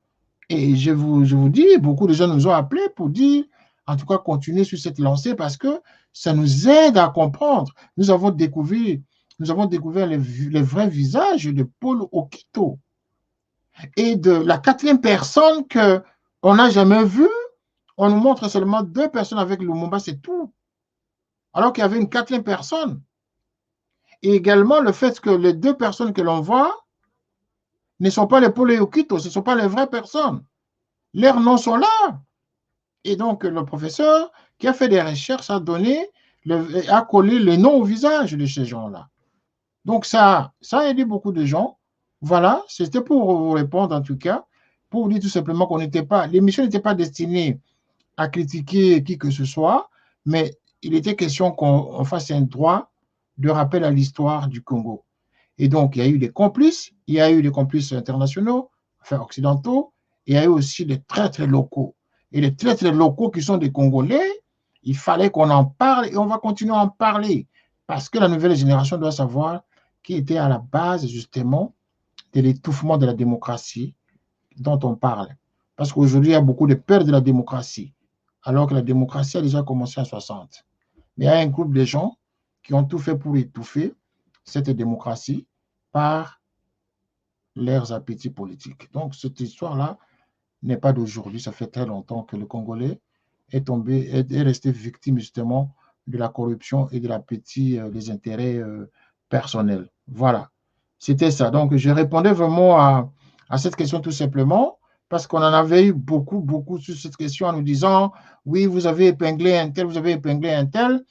Et je vous dis, beaucoup de gens nous ont appelés pour dire, en tout cas, continuer sur cette lancée parce que ça nous aide à comprendre. Nous avons découvert les vrais visages de Paul Okito et de la quatrième personne qu'on n'a jamais vue. On nous montre seulement 2 personnes avec Lumumba, c'est tout. Alors qu'il y avait une 4e personne. Et également le fait que les 2 personnes que l'on voit ne sont pas les Paul Okito, ce ne sont pas les vraies personnes. Leurs noms sont là. Et donc, le professeur qui a fait des recherches a collé les noms au visage de ces gens-là. Donc, ça a aidé beaucoup de gens. Voilà, c'était pour vous répondre en tout cas, pour vous dire tout simplement l'émission n'était pas destinée à critiquer qui que ce soit, mais il était question qu'on fasse un droit de rappel à l'histoire du Congo. Et donc, il y a eu des complices, il y a eu des complices internationaux, enfin occidentaux, et il y a eu aussi des traîtres locaux. Et les traîtres locaux qui sont des Congolais, il fallait qu'on en parle et on va continuer à en parler parce que la nouvelle génération doit savoir qui était à la base justement de l'étouffement de la démocratie dont on parle. Parce qu'aujourd'hui, il y a beaucoup de peur de la démocratie, alors que la démocratie a déjà commencé en 60. Mais il y a un groupe de gens qui ont tout fait pour étouffer cette démocratie par leurs appétits politiques. Donc, cette histoire-là n'est pas d'aujourd'hui. Ça fait très longtemps que le Congolais est resté victime justement de la corruption et de l'appétit des intérêts personnels. Voilà, c'était ça. Donc, je répondais vraiment à cette question tout simplement parce qu'on en avait eu beaucoup sur cette question en nous disant « Oui, vous avez épinglé un tel, vous avez épinglé un tel.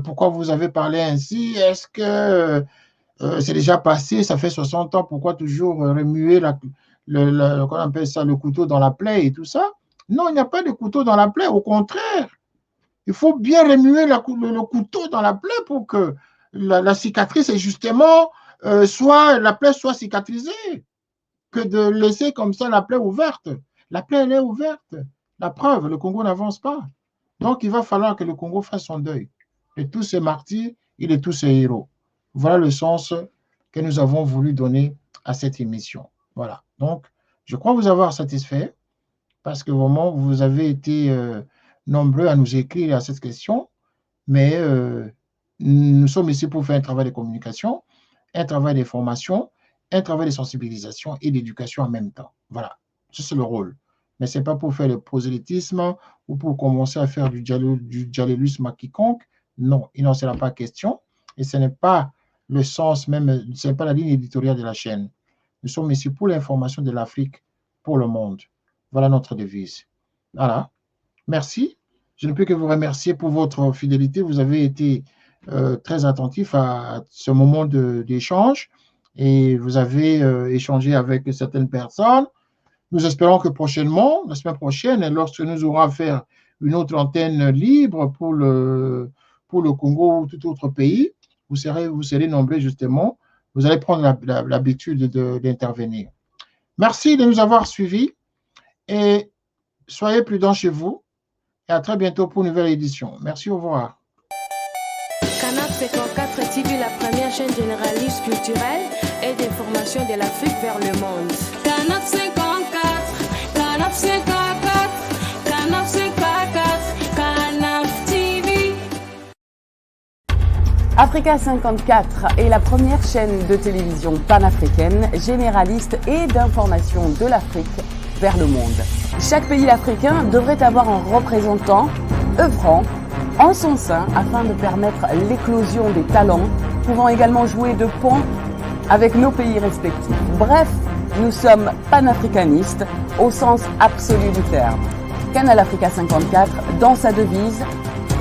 Pourquoi vous avez parlé ainsi? Est-ce que c'est déjà passé, ça fait 60 ans, pourquoi toujours remuer qu'on appelle ça, le couteau dans la plaie et tout ça? Non, il n'y a pas de couteau dans la plaie, au contraire. Il faut bien remuer le couteau dans la plaie pour que la cicatrice, justement, la plaie soit cicatrisée, que de laisser comme ça la plaie ouverte. La plaie, elle est ouverte. La preuve, le Congo n'avance pas. Donc, il va falloir que le Congo fasse son deuil. De tous ces martyrs et de tous ces héros. Voilà le sens que nous avons voulu donner à cette émission. Voilà. Donc, je crois vous avoir satisfait parce que vraiment, vous avez été nombreux à nous écrire à cette question. Mais nous sommes ici pour faire un travail de communication, un travail d'information, un travail de sensibilisation et d'éducation en même temps. Voilà, c'est le rôle. Mais ce n'est pas pour faire le prosélytisme ou pour commencer à faire du diallélisme à quiconque. Non, il n'en sera pas question. Et ce n'est pas le sens même, ce n'est pas la ligne éditoriale de la chaîne. Nous sommes ici pour l'information de l'Afrique, pour le monde. Voilà notre devise. Voilà. Merci. Je ne peux que vous remercier pour votre fidélité. Vous avez été très attentif à ce moment d'échange et vous avez échangé avec certaines personnes. Nous espérons que prochainement, la semaine prochaine, lorsque nous aurons à faire une autre antenne libre pour le Congo ou tout autre pays, vous serez nombreux justement. Vous allez prendre l'habitude d'intervenir. Merci de nous avoir suivis et soyez prudents chez vous. Et à très bientôt pour une nouvelle édition. Merci, au revoir. Canap 54 TV, la première chaîne généraliste culturelle et d'information de l'Afrique vers le monde. Canap 54, Canap 54, Canap 54, Canap TV. Africa 54 est la première chaîne de télévision panafricaine, généraliste et d'information de l'Afrique vers le monde. Chaque pays africain devrait avoir un représentant œuvrant en son sein afin de permettre l'éclosion des talents, pouvant également jouer de pont avec nos pays respectifs. Bref, nous sommes panafricanistes au sens absolu du terme. Canal Africa 54, dans sa devise,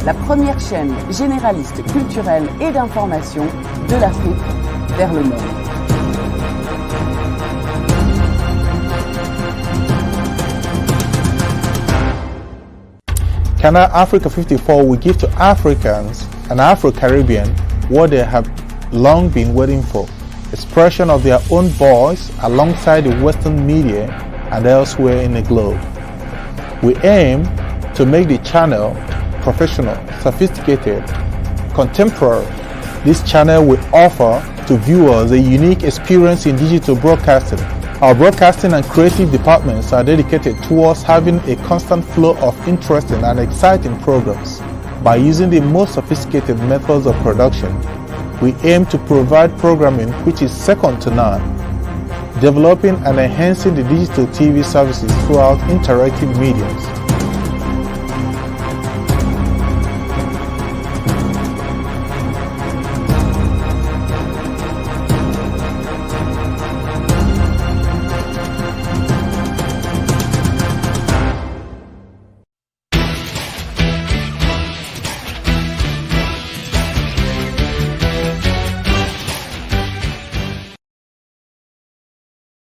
la première chaîne généraliste culturelle et d'information de l'Afrique vers le monde. Canal Africa 54 will give to Africans and Afro-Caribbean what they have long been waiting for, expression of their own voice alongside the Western media and elsewhere in the globe. We aim to make the channel professional, sophisticated, contemporary. This channel will offer to viewers a unique experience in digital broadcasting. Our broadcasting and creative departments are dedicated towards having a constant flow of interesting and exciting programs. By using the most sophisticated methods of production, we aim to provide programming which is second to none, developing and enhancing the digital TV services throughout interactive mediums.